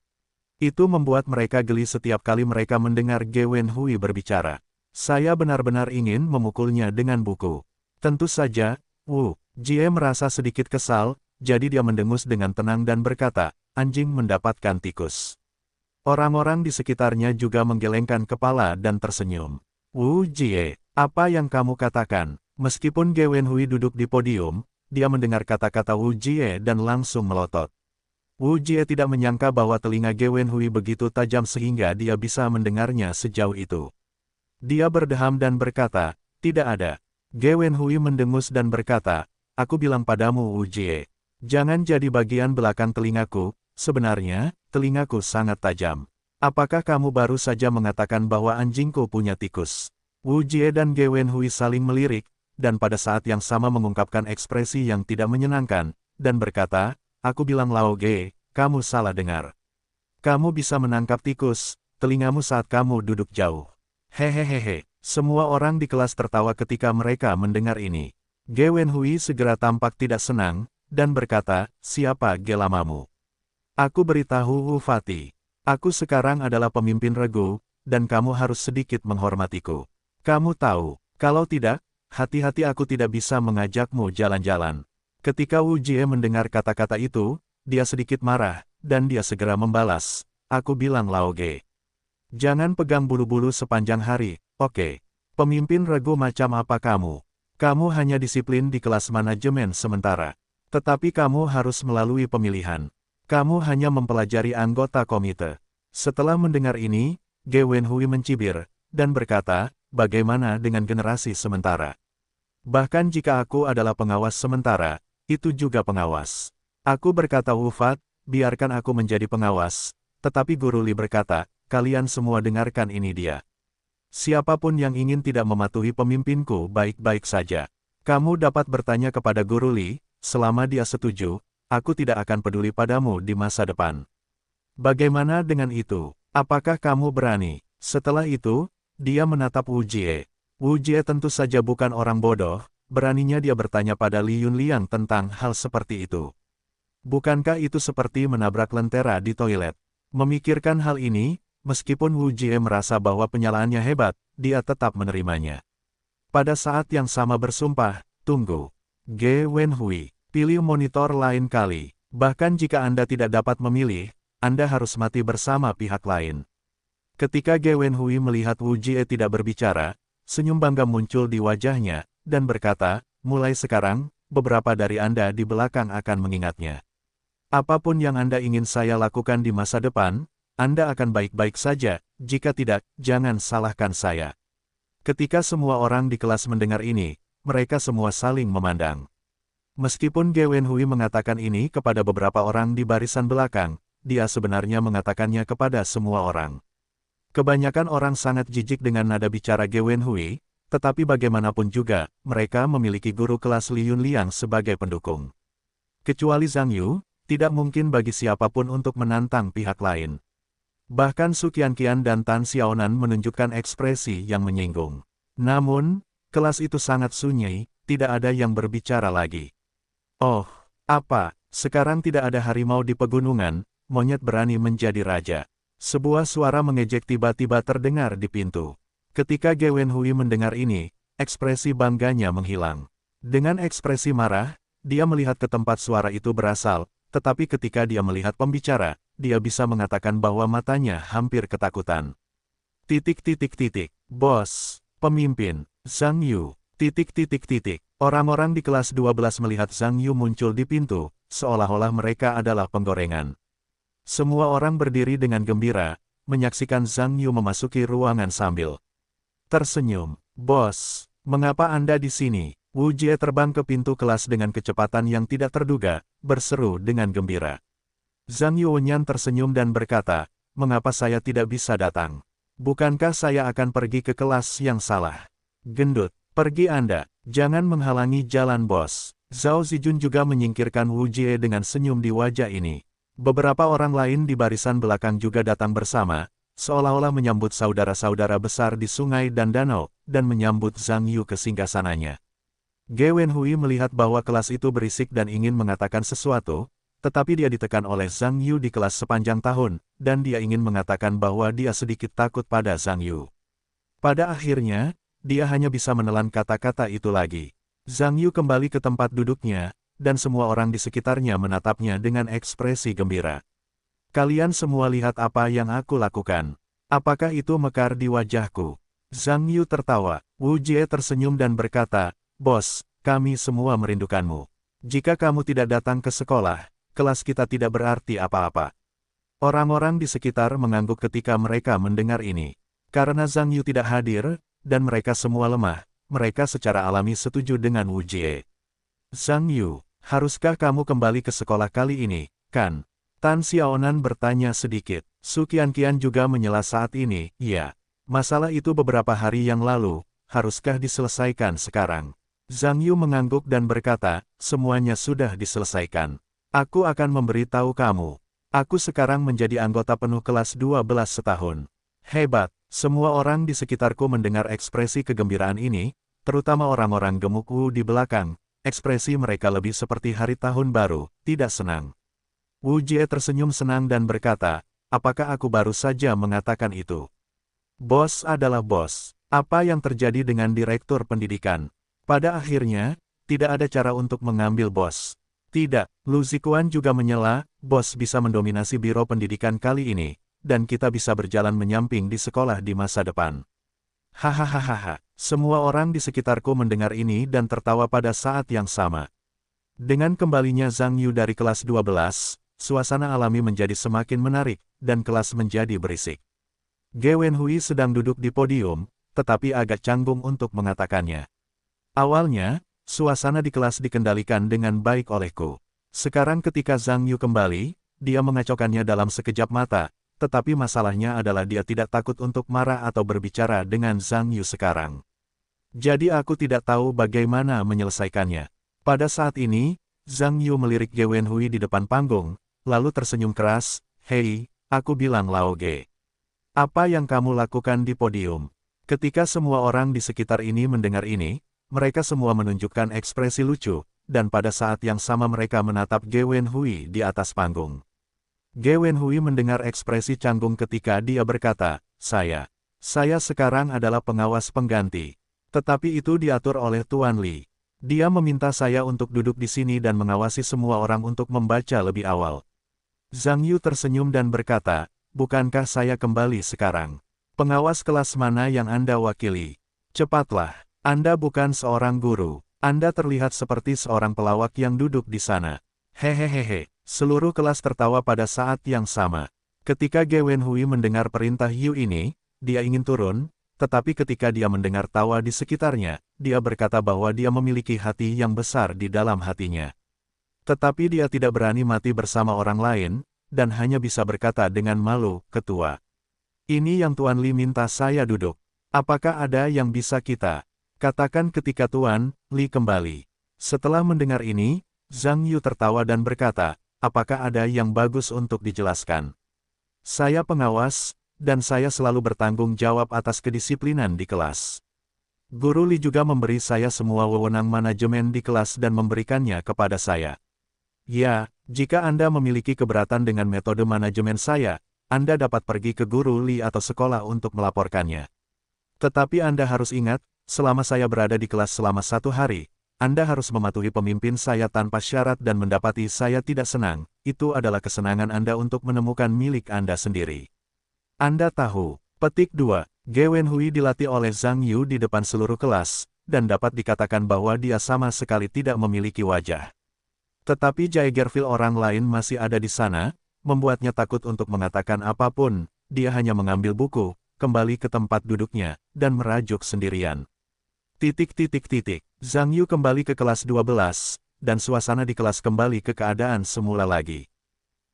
Itu membuat mereka geli setiap kali mereka mendengar Ge Wenhui berbicara. Saya benar-benar ingin memukulnya dengan buku. Tentu saja, Wu Jie merasa sedikit kesal, jadi dia mendengus dengan tenang dan berkata, anjing mendapatkan tikus. Orang-orang di sekitarnya juga menggelengkan kepala dan tersenyum. Wu Jie, apa yang kamu katakan? Meskipun Ge Wenhui duduk di podium, dia mendengar kata-kata Wu Jie dan langsung melotot. Wu Jie tidak menyangka bahwa telinga Ge Wenhui begitu tajam sehingga dia bisa mendengarnya sejauh itu. Dia berdeham dan berkata, tidak ada. Ge Wenhui mendengus dan berkata, aku bilang padamu Wu Jie, jangan jadi bagian belakang telingaku, sebenarnya, telingaku sangat tajam. Apakah kamu baru saja mengatakan bahwa anjingku punya tikus? Wu Jie dan Ge Wenhui saling melirik, dan pada saat yang sama mengungkapkan ekspresi yang tidak menyenangkan, dan berkata, aku bilang Lao Ge, kamu salah dengar. Kamu bisa menangkap tikus, telingamu saat kamu duduk jauh. Hehehehe, semua orang di kelas tertawa ketika mereka mendengar ini. Ge Wenhui segera tampak tidak senang, dan berkata, siapa gelamamu? Aku beritahu Wu Fati. Aku sekarang adalah pemimpin regu, dan kamu harus sedikit menghormatiku. Kamu tahu, kalau tidak, hati-hati aku tidak bisa mengajakmu jalan-jalan. Ketika Wu Jie mendengar kata-kata itu, dia sedikit marah, dan dia segera membalas, aku bilang Lao Ge. Jangan pegang bulu-bulu sepanjang hari, oke? Pemimpin regu macam apa kamu? Kamu hanya disiplin di kelas manajemen sementara. Tetapi kamu harus melalui pemilihan. Kamu hanya mempelajari anggota komite. Setelah mendengar ini, Ge Wenhui mencibir, dan berkata, bagaimana dengan generasi sementara? Bahkan jika aku adalah pengawas sementara, itu juga pengawas. Aku berkata Wu Fat, biarkan aku menjadi pengawas. Tetapi Guru Li berkata, kalian semua dengarkan ini dia. Siapapun yang ingin tidak mematuhi pemimpinku baik-baik saja. Kamu dapat bertanya kepada Guru Li, selama dia setuju, aku tidak akan peduli padamu di masa depan. Bagaimana dengan itu? Apakah kamu berani? Setelah itu, dia menatap Wu Jie. Wu Jie tentu saja bukan orang bodoh, beraninya dia bertanya pada Li Yunliang tentang hal seperti itu. Bukankah itu seperti menabrak lentera di toilet? Memikirkan hal ini, meskipun Wu Jie merasa bahwa penyalaannya hebat, dia tetap menerimanya. Pada saat yang sama bersumpah, tunggu. Ge Wenhui, pilih monitor lain kali. Bahkan jika Anda tidak dapat memilih, Anda harus mati bersama pihak lain. Ketika Ge Wenhui melihat Wu Jie tidak berbicara, senyum bangga muncul di wajahnya, dan berkata, mulai sekarang, beberapa dari Anda di belakang akan mengingatnya. Apapun yang Anda ingin saya lakukan di masa depan, Anda akan baik-baik saja, jika tidak, jangan salahkan saya. Ketika semua orang di kelas mendengar ini, mereka semua saling memandang. Meskipun Ge Wenhui mengatakan ini kepada beberapa orang di barisan belakang, dia sebenarnya mengatakannya kepada semua orang. Kebanyakan orang sangat jijik dengan nada bicara Ge Wenhui, tetapi bagaimanapun juga, mereka memiliki guru kelas Li Yunliang sebagai pendukung. Kecuali Zhang Yu, tidak mungkin bagi siapapun untuk menantang pihak lain. Bahkan Su Qianqian dan Tan Xiaonan menunjukkan ekspresi yang menyinggung. Namun, kelas itu sangat sunyi, tidak ada yang berbicara lagi. Oh, apa, sekarang tidak ada harimau di pegunungan, monyet berani menjadi raja. Sebuah suara mengejek tiba-tiba terdengar di pintu. Ketika Ge Wenhui mendengar ini, ekspresi bangganya menghilang. Dengan ekspresi marah, dia melihat ke tempat suara itu berasal, tetapi ketika dia melihat pembicara, dia bisa mengatakan bahwa matanya hampir ketakutan. Bos, pemimpin, Zhang Yu, Orang-orang di kelas 12 melihat Zhang Yu muncul di pintu, seolah-olah mereka adalah penggorengan. Semua orang berdiri dengan gembira, menyaksikan Zhang Yu memasuki ruangan sambil tersenyum. Bos, mengapa Anda di sini? Wu Jie terbang ke pintu kelas dengan kecepatan yang tidak terduga, berseru dengan gembira. Zhang Yuanyan tersenyum dan berkata, mengapa saya tidak bisa datang? Bukankah saya akan pergi ke kelas yang salah? Gendut, pergi Anda, jangan menghalangi jalan bos. Zhao Zijun juga menyingkirkan Wu Jie dengan senyum di wajah ini. Beberapa orang lain di barisan belakang juga datang bersama, seolah-olah menyambut saudara-saudara besar di sungai dan danau, dan menyambut Zhang Yu ke singgasananya. Ge Wenhui melihat bahwa kelas itu berisik dan ingin mengatakan sesuatu, tetapi dia ditekan oleh Zhang Yu di kelas sepanjang tahun, dan dia ingin mengatakan bahwa dia sedikit takut pada Zhang Yu. Pada akhirnya, dia hanya bisa menelan kata-kata itu lagi. Zhang Yu kembali ke tempat duduknya, dan semua orang di sekitarnya menatapnya dengan ekspresi gembira. Kalian semua lihat apa yang aku lakukan. Apakah itu mekar di wajahku? Zhang Yu tertawa. Wu Jie tersenyum dan berkata, Bos, kami semua merindukanmu. Jika kamu tidak datang ke sekolah, kelas kita tidak berarti apa-apa. Orang-orang di sekitar mengangguk ketika mereka mendengar ini. Karena Zhang Yu tidak hadir, dan mereka semua lemah, mereka secara alami setuju dengan Wu Jie. Zhang Yu, haruskah kamu kembali ke sekolah kali ini, kan? Tan Xiaonan bertanya sedikit. Su Qianqian juga menyela saat ini, ya. Masalah itu beberapa hari yang lalu, haruskah diselesaikan sekarang? Zhang Yu mengangguk dan berkata, semuanya sudah diselesaikan. Aku akan memberitahu kamu. Aku sekarang menjadi anggota penuh kelas 12 setahun. Hebat, semua orang di sekitarku mendengar ekspresi kegembiraan ini, terutama orang-orang gemuk Wu di belakang, ekspresi mereka lebih seperti hari tahun baru, tidak senang. Wu Jie tersenyum senang dan berkata, apakah aku baru saja mengatakan itu? Bos adalah bos. Apa yang terjadi dengan direktur pendidikan? Pada akhirnya, tidak ada cara untuk mengambil bos. Tidak, Lu Zikuan juga menyela, bos bisa mendominasi biro pendidikan kali ini, dan kita bisa berjalan menyamping di sekolah di masa depan. Hahaha, semua orang di sekitarku mendengar ini dan tertawa pada saat yang sama. Dengan kembalinya Zhang Yu dari kelas 12, suasana alami menjadi semakin menarik, dan kelas menjadi berisik. Ge Wenhui sedang duduk di podium, tetapi agak canggung untuk mengatakannya. Awalnya, suasana di kelas dikendalikan dengan baik olehku. Sekarang ketika Zhang Yu kembali, dia mengacaukannya dalam sekejap mata, tetapi masalahnya adalah dia tidak takut untuk marah atau berbicara dengan Zhang Yu sekarang. Jadi aku tidak tahu bagaimana menyelesaikannya. Pada saat ini, Zhang Yu melirik Ge Wenhui di depan panggung, lalu tersenyum keras, Hei, aku bilang Lao Ge. Apa yang kamu lakukan di podium? Ketika semua orang di sekitar ini mendengar ini, mereka semua menunjukkan ekspresi lucu, dan pada saat yang sama mereka menatap Ge Wenhui di atas panggung. Ge Wenhui mendengar ekspresi canggung ketika dia berkata, saya sekarang adalah pengawas pengganti. Tetapi itu diatur oleh Tuan Li. Dia meminta saya untuk duduk di sini dan mengawasi semua orang untuk membaca lebih awal. Zhang Yu tersenyum dan berkata, bukankah saya kembali sekarang? Pengawas kelas mana yang Anda wakili? Cepatlah. Anda bukan seorang guru. Anda terlihat seperti seorang pelawak yang duduk di sana. Hehehehe. Seluruh kelas tertawa pada saat yang sama. Ketika Ge Wenhui mendengar perintah Yu ini, dia ingin turun, tetapi ketika dia mendengar tawa di sekitarnya, dia berkata bahwa dia memiliki hati yang besar di dalam hatinya. Tetapi dia tidak berani mati bersama orang lain, dan hanya bisa berkata dengan malu, Ketua. Ini yang Tuan Li minta saya duduk. Apakah ada yang bisa kita katakan ketika Tuan Li kembali? Setelah mendengar ini, Zhang Yu tertawa dan berkata, apakah ada yang bagus untuk dijelaskan? Saya pengawas, dan saya selalu bertanggung jawab atas kedisiplinan di kelas. Guru Li juga memberi saya semua wewenang manajemen di kelas dan memberikannya kepada saya. Ya, jika Anda memiliki keberatan dengan metode manajemen saya, Anda dapat pergi ke Guru Li atau sekolah untuk melaporkannya. Tetapi Anda harus ingat, selama saya berada di kelas selama 1 hari, Anda harus mematuhi pemimpin saya tanpa syarat dan mendapati saya tidak senang, itu adalah kesenangan Anda untuk menemukan milik Anda sendiri. Anda tahu. Petik 2. Ge Wenhui dilatih oleh Zhang Yu di depan seluruh kelas, dan dapat dikatakan bahwa dia sama sekali tidak memiliki wajah. Tetapi Jaegerville orang lain masih ada di sana, membuatnya takut untuk mengatakan apapun, dia hanya mengambil buku, kembali ke tempat duduknya, dan merajuk sendirian. Zhang Yu kembali ke kelas 12, dan suasana di kelas kembali ke keadaan semula lagi.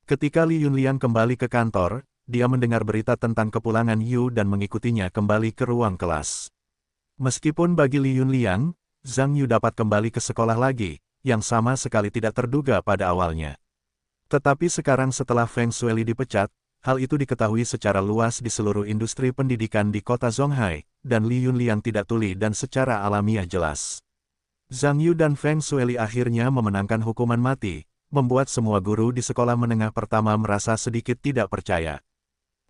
Ketika Li Yunliang kembali ke kantor, dia mendengar berita tentang kepulangan Yu dan mengikutinya kembali ke ruang kelas. Meskipun bagi Li Yunliang, Zhang Yu dapat kembali ke sekolah lagi, yang sama sekali tidak terduga pada awalnya. Tetapi sekarang setelah Feng Shueli dipecat, hal itu diketahui secara luas di seluruh industri pendidikan di kota Zhonghai, dan Li Yunliang tidak tuli dan secara alamiah jelas. Zhang Yu dan Feng Shueli akhirnya memenangkan hukuman mati, membuat semua guru di sekolah menengah pertama merasa sedikit tidak percaya.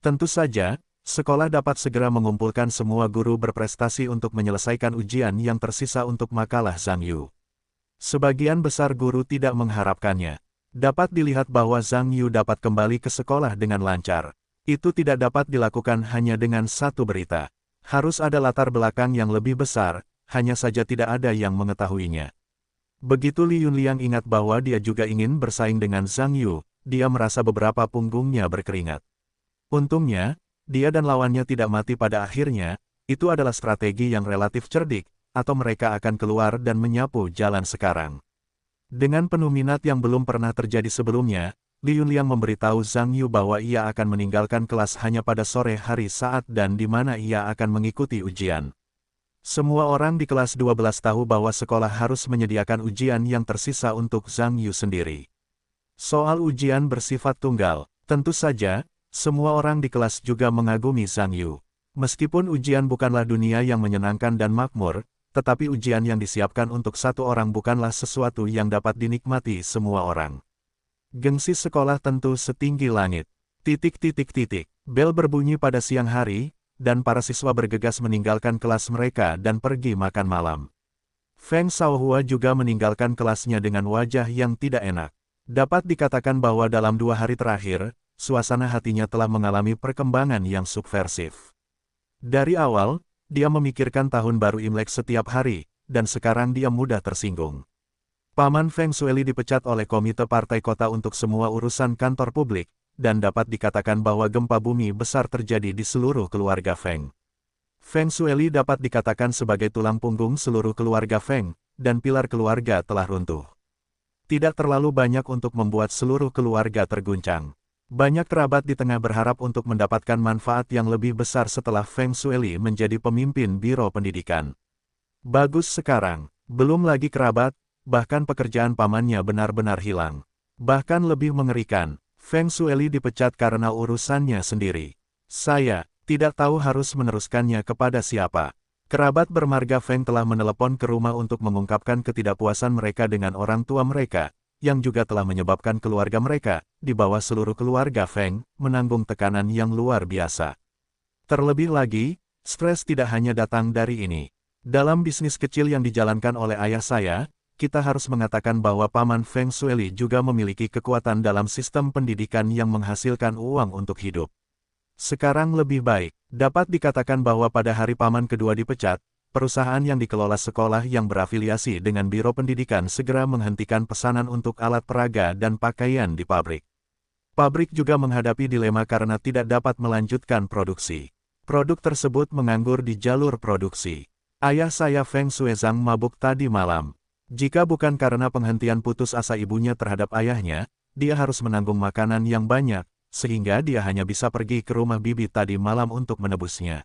Tentu saja, sekolah dapat segera mengumpulkan semua guru berprestasi untuk menyelesaikan ujian yang tersisa untuk makalah Zhang Yu. Sebagian besar guru tidak mengharapkannya. Dapat dilihat bahwa Zhang Yu dapat kembali ke sekolah dengan lancar. Itu tidak dapat dilakukan hanya dengan satu berita. Harus ada latar belakang yang lebih besar, hanya saja tidak ada yang mengetahuinya. Begitu Li Yunliang ingat bahwa dia juga ingin bersaing dengan Zhang Yu, dia merasa beberapa punggungnya berkeringat. Untungnya, dia dan lawannya tidak mati pada akhirnya, itu adalah strategi yang relatif cerdik, atau mereka akan keluar dan menyapu jalan sekarang. Dengan penuh minat yang belum pernah terjadi sebelumnya, Li Yunliang memberitahu Zhang Yu bahwa ia akan meninggalkan kelas hanya pada sore hari saat dan di mana ia akan mengikuti ujian. Semua orang di kelas 12 tahu bahwa sekolah harus menyediakan ujian yang tersisa untuk Zhang Yu sendiri. Soal ujian bersifat tunggal, tentu saja, semua orang di kelas juga mengagumi Zhang Yu. Meskipun ujian bukanlah dunia yang menyenangkan dan makmur, tetapi ujian yang disiapkan untuk satu orang bukanlah sesuatu yang dapat dinikmati semua orang. Gengsi sekolah tentu setinggi langit. Bel berbunyi pada siang hari, dan para siswa bergegas meninggalkan kelas mereka dan pergi makan malam. Feng Shaohua juga meninggalkan kelasnya dengan wajah yang tidak enak. Dapat dikatakan bahwa dalam 2 hari terakhir, suasana hatinya telah mengalami perkembangan yang subversif. Dari awal, dia memikirkan tahun baru Imlek setiap hari, dan sekarang dia mudah tersinggung. Paman Feng Shueli dipecat oleh Komite Partai Kota untuk semua urusan kantor publik, dan dapat dikatakan bahwa gempa bumi besar terjadi di seluruh keluarga Feng. Feng Shueli dapat dikatakan sebagai tulang punggung seluruh keluarga Feng, dan pilar keluarga telah runtuh. Tidak terlalu banyak untuk membuat seluruh keluarga terguncang. Banyak kerabat di tengah berharap untuk mendapatkan manfaat yang lebih besar setelah Feng Shueli menjadi pemimpin Biro Pendidikan. Bagus sekarang, belum lagi kerabat, bahkan pekerjaan pamannya benar-benar hilang. Bahkan lebih mengerikan, Feng Shueli dipecat karena urusannya sendiri. Saya tidak tahu harus meneruskannya kepada siapa. Kerabat bermarga Feng telah menelepon ke rumah untuk mengungkapkan ketidakpuasan mereka dengan orang tua mereka, yang juga telah menyebabkan keluarga mereka, di bawah seluruh keluarga Feng, menanggung tekanan yang luar biasa. Terlebih lagi, stres tidak hanya datang dari ini. Dalam bisnis kecil yang dijalankan oleh ayah saya, kita harus mengatakan bahwa Paman Feng Shueli juga memiliki kekuatan dalam sistem pendidikan yang menghasilkan uang untuk hidup. Sekarang lebih baik, dapat dikatakan bahwa pada hari Paman kedua dipecat, perusahaan yang dikelola sekolah yang berafiliasi dengan Biro Pendidikan segera menghentikan pesanan untuk alat peraga dan pakaian di pabrik. Pabrik juga menghadapi dilema karena tidak dapat melanjutkan produksi. Produk tersebut menganggur di jalur produksi. Ayah saya Feng Shuezang mabuk tadi malam. Jika bukan karena penghentian putus asa ibunya terhadap ayahnya, dia harus menanggung makanan yang banyak, sehingga dia hanya bisa pergi ke rumah bibi tadi malam untuk menebusnya.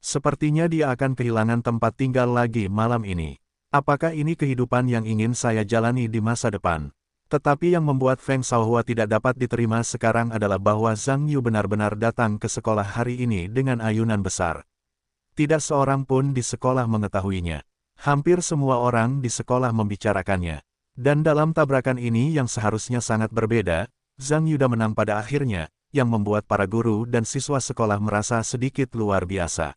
Sepertinya dia akan kehilangan tempat tinggal lagi malam ini. Apakah ini kehidupan yang ingin saya jalani di masa depan? Tetapi yang membuat Feng Shaohua tidak dapat diterima sekarang adalah bahwa Zhang Yu benar-benar datang ke sekolah hari ini dengan ayunan besar. Tidak seorang pun di sekolah mengetahuinya. Hampir semua orang di sekolah membicarakannya. Dan dalam tabrakan ini yang seharusnya sangat berbeda, Zhang Yu menang pada akhirnya, yang membuat para guru dan siswa sekolah merasa sedikit luar biasa.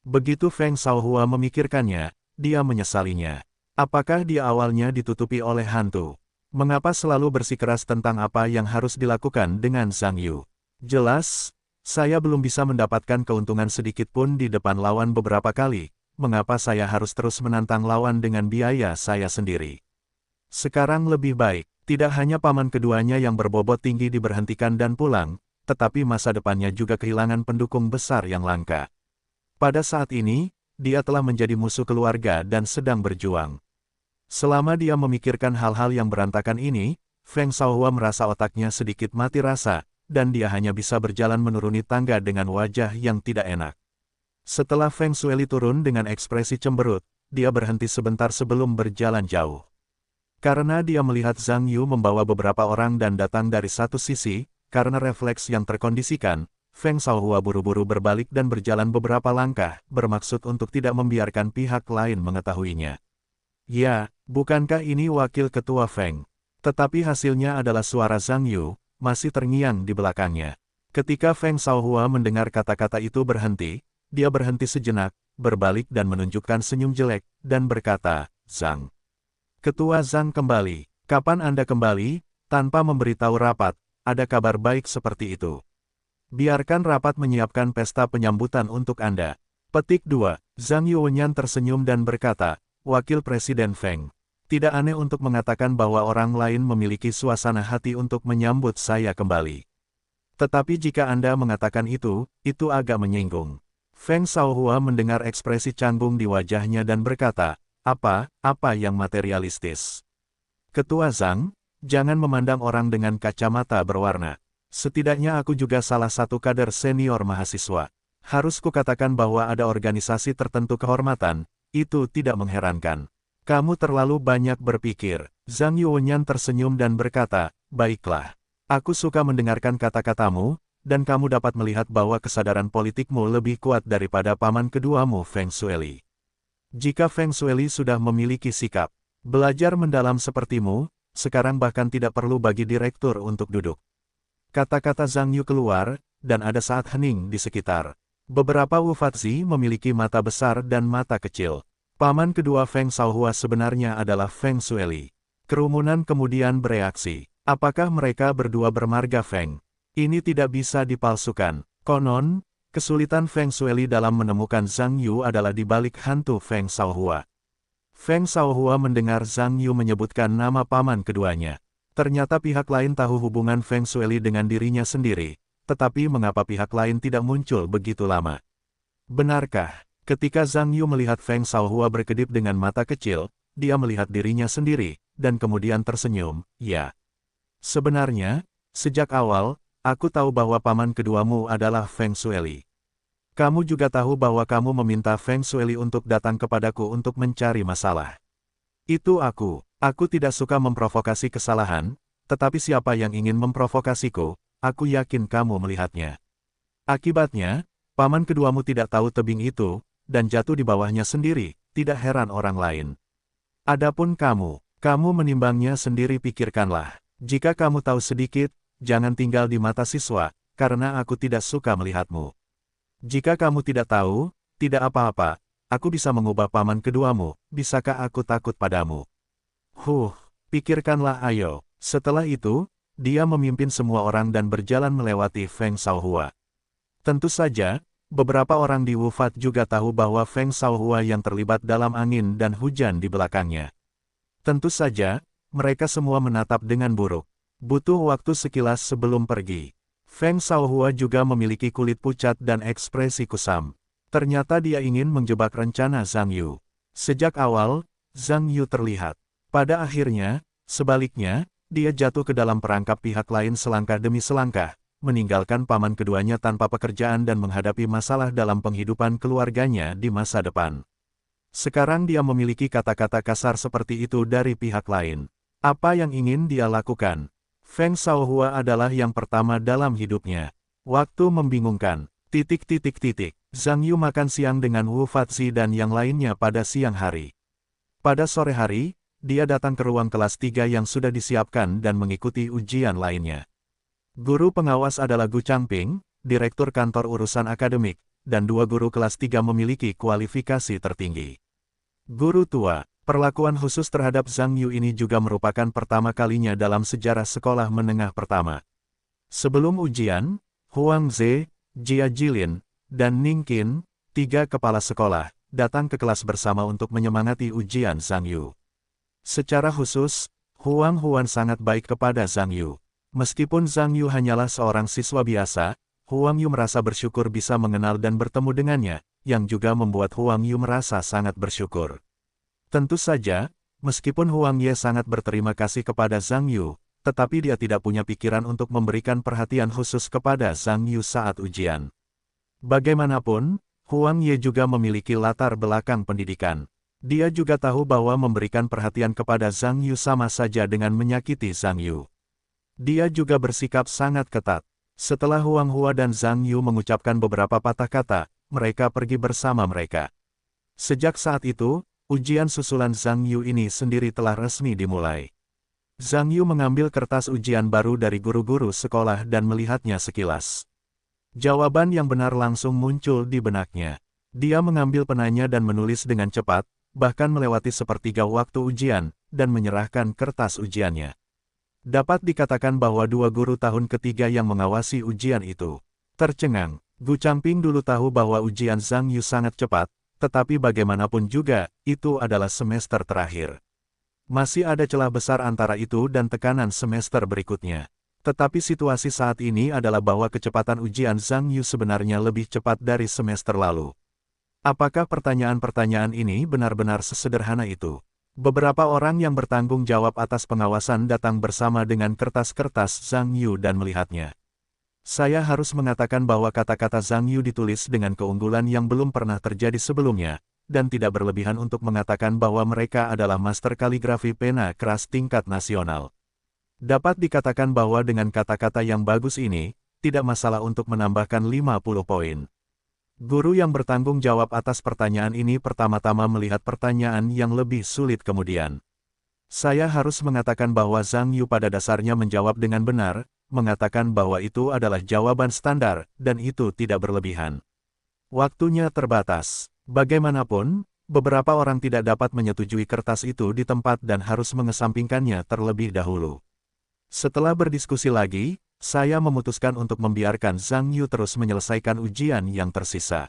Begitu Feng Shaohua memikirkannya, dia menyesalinya. Apakah dia awalnya ditutupi oleh hantu? Mengapa selalu bersikeras tentang apa yang harus dilakukan dengan Zhang Yu? Jelas, saya belum bisa mendapatkan keuntungan sedikit pun di depan lawan beberapa kali. Mengapa saya harus terus menantang lawan dengan biaya saya sendiri? Sekarang lebih baik, tidak hanya paman keduanya yang berbobot tinggi diberhentikan dan pulang, tetapi masa depannya juga kehilangan pendukung besar yang langka. Pada saat ini, dia telah menjadi musuh keluarga dan sedang berjuang. Selama dia memikirkan hal-hal yang berantakan ini, Feng Shaohua merasa otaknya sedikit mati rasa, dan dia hanya bisa berjalan menuruni tangga dengan wajah yang tidak enak. Setelah Feng Shueli turun dengan ekspresi cemberut, dia berhenti sebentar sebelum berjalan jauh. Karena dia melihat Zhang Yu membawa beberapa orang dan datang dari satu sisi, karena refleks yang terkondisikan, Feng Shaohua buru-buru berbalik dan berjalan beberapa langkah, bermaksud untuk tidak membiarkan pihak lain mengetahuinya. Ya, bukankah ini wakil ketua Feng? Tetapi hasilnya adalah suara Zhang Yu, masih terngiang di belakangnya. Ketika Feng Shaohua mendengar kata-kata itu berhenti, dia berhenti sejenak, berbalik dan menunjukkan senyum jelek, dan berkata, "Zhang. Ketua Zhang kembali. Kapan Anda kembali?" Tanpa memberitahu rapat, ada kabar baik seperti itu. Biarkan rapat menyiapkan pesta penyambutan untuk Anda. Petik 2. Zhang Yuwenyan tersenyum dan berkata, "Wakil Presiden Feng. Tidak aneh untuk mengatakan bahwa orang lain memiliki suasana hati untuk menyambut saya kembali. Tetapi jika Anda mengatakan itu agak menyinggung." Feng Shaohua mendengar ekspresi canggung di wajahnya dan berkata, Apa yang materialistis? Ketua Zhang, jangan memandang orang dengan kacamata berwarna. Setidaknya aku juga salah satu kader senior mahasiswa. Harus kukatakan bahwa ada organisasi tertentu kehormatan, itu tidak mengherankan. Kamu terlalu banyak berpikir. Zhang Yuwenyan tersenyum dan berkata, "Baiklah. Aku suka mendengarkan kata-katamu, dan kamu dapat melihat bahwa kesadaran politikmu lebih kuat daripada paman keduamu Feng Shueli. Jika Feng Shueli sudah memiliki sikap belajar mendalam sepertimu, sekarang bahkan tidak perlu bagi direktur untuk duduk." Kata-kata Zhang Yu keluar, dan ada saat hening di sekitar. Beberapa Wufatzi memiliki mata besar dan mata kecil. Paman kedua Feng Shaohua sebenarnya adalah Feng Shueli. Kerumunan kemudian bereaksi. Apakah mereka berdua bermarga Feng? Ini tidak bisa dipalsukan. Konon, kesulitan Feng Shueli dalam menemukan Zhang Yu adalah di balik hantu Feng Shaohua. Feng Shaohua mendengar Zhang Yu menyebutkan nama paman keduanya. Ternyata pihak lain tahu hubungan Feng Shueli dengan dirinya sendiri, tetapi mengapa pihak lain tidak muncul begitu lama? Benarkah, ketika Zhang Yu melihat Feng Shaohua berkedip dengan mata kecil, dia melihat dirinya sendiri, dan kemudian tersenyum, "Ya. Sebenarnya, sejak awal, aku tahu bahwa paman keduamu adalah Feng Shueli. Kamu juga tahu bahwa kamu meminta Feng Shueli untuk datang kepadaku untuk mencari masalah. Itu aku tidak suka memprovokasi kesalahan, tetapi siapa yang ingin memprovokasiku, aku yakin kamu melihatnya. Akibatnya, paman keduamu tidak tahu tebing itu, dan jatuh di bawahnya sendiri, tidak heran orang lain. Adapun kamu menimbangnya sendiri. Pikirkanlah, jika kamu tahu sedikit, jangan tinggal di mata siswa, karena aku tidak suka melihatmu. Jika kamu tidak tahu, tidak apa-apa, aku bisa mengubah paman keduamu, bisakah aku takut padamu? Pikirkanlah ayo." Setelah itu, dia memimpin semua orang dan berjalan melewati Feng Shaohua. Tentu saja, beberapa orang di Wufat juga tahu bahwa Feng Shaohua yang terlibat dalam angin dan hujan di belakangnya. Tentu saja, mereka semua menatap dengan buruk. Butuh waktu sekilas sebelum pergi. Feng Shaohua juga memiliki kulit pucat dan ekspresi kusam. Ternyata dia ingin menjebak rencana Zhang Yu. Sejak awal, Zhang Yu terlihat. Pada akhirnya, sebaliknya, dia jatuh ke dalam perangkap pihak lain selangkah demi selangkah, meninggalkan paman keduanya tanpa pekerjaan dan menghadapi masalah dalam penghidupan keluarganya di masa depan. Sekarang dia memiliki kata-kata kasar seperti itu dari pihak lain. Apa yang ingin dia lakukan? Feng Shaohua adalah yang pertama dalam hidupnya. Waktu membingungkan. Zhang Yu makan siang dengan Wu Fatzi dan yang lainnya pada siang hari. Pada sore hari, dia datang ke ruang kelas 3 yang sudah disiapkan dan mengikuti ujian lainnya. Guru pengawas adalah Gu Changping, direktur kantor urusan akademik, dan dua guru kelas 3 memiliki kualifikasi tertinggi. Guru tua. Perlakuan khusus terhadap Zhang Yu ini juga merupakan pertama kalinya dalam sejarah sekolah menengah pertama. Sebelum ujian, Huang Ze, Jia Jilin, dan Ning Qin, 3 kepala sekolah, datang ke kelas bersama untuk menyemangati ujian Zhang Yu. Secara khusus, Huang Huan sangat baik kepada Zhang Yu. Meskipun Zhang Yu hanyalah seorang siswa biasa, Huang Yu merasa bersyukur bisa mengenal dan bertemu dengannya, yang juga membuat Huang Yu merasa sangat bersyukur. Tentu saja, meskipun Huang Ye sangat berterima kasih kepada Zhang Yu, tetapi dia tidak punya pikiran untuk memberikan perhatian khusus kepada Zhang Yu saat ujian. Bagaimanapun, Huang Ye juga memiliki latar belakang pendidikan. Dia juga tahu bahwa memberikan perhatian kepada Zhang Yu sama saja dengan menyakiti Zhang Yu. Dia juga bersikap sangat ketat. Setelah Huang Hua dan Zhang Yu mengucapkan beberapa patah kata, mereka pergi bersama mereka. Sejak saat itu, ujian susulan Zhang Yu ini sendiri telah resmi dimulai. Zhang Yu mengambil kertas ujian baru dari guru-guru sekolah dan melihatnya sekilas. Jawaban yang benar langsung muncul di benaknya. Dia mengambil penanya dan menulis dengan cepat, bahkan melewati sepertiga waktu ujian, dan menyerahkan kertas ujiannya. Dapat dikatakan bahwa dua guru tahun ketiga yang mengawasi ujian itu tercengang. Gu Changping dulu tahu bahwa ujian Zhang Yu sangat cepat, tetapi bagaimanapun juga, itu adalah semester terakhir. Masih ada celah besar antara itu dan tekanan semester berikutnya. Tetapi situasi saat ini adalah bahwa kecepatan ujian Zhang Yu sebenarnya lebih cepat dari semester lalu. Apakah pertanyaan-pertanyaan ini benar-benar sesederhana itu? Beberapa orang yang bertanggung jawab atas pengawasan datang bersama dengan kertas-kertas Zhang Yu dan melihatnya. Saya harus mengatakan bahwa kata-kata Zhang Yu ditulis dengan keunggulan yang belum pernah terjadi sebelumnya, dan tidak berlebihan untuk mengatakan bahwa mereka adalah master kaligrafi pena keras tingkat nasional. Dapat dikatakan bahwa dengan kata-kata yang bagus ini, tidak masalah untuk menambahkan 50 poin. Guru yang bertanggung jawab atas pertanyaan ini pertama-tama melihat pertanyaan yang lebih sulit kemudian. Saya harus mengatakan bahwa Zhang Yu pada dasarnya menjawab dengan benar, mengatakan bahwa itu adalah jawaban standar, dan itu tidak berlebihan. Waktunya terbatas. Bagaimanapun, beberapa orang tidak dapat menyetujui kertas itu di tempat dan harus mengesampingkannya terlebih dahulu. Setelah berdiskusi lagi, saya memutuskan untuk membiarkan Zhang Yu terus menyelesaikan ujian yang tersisa.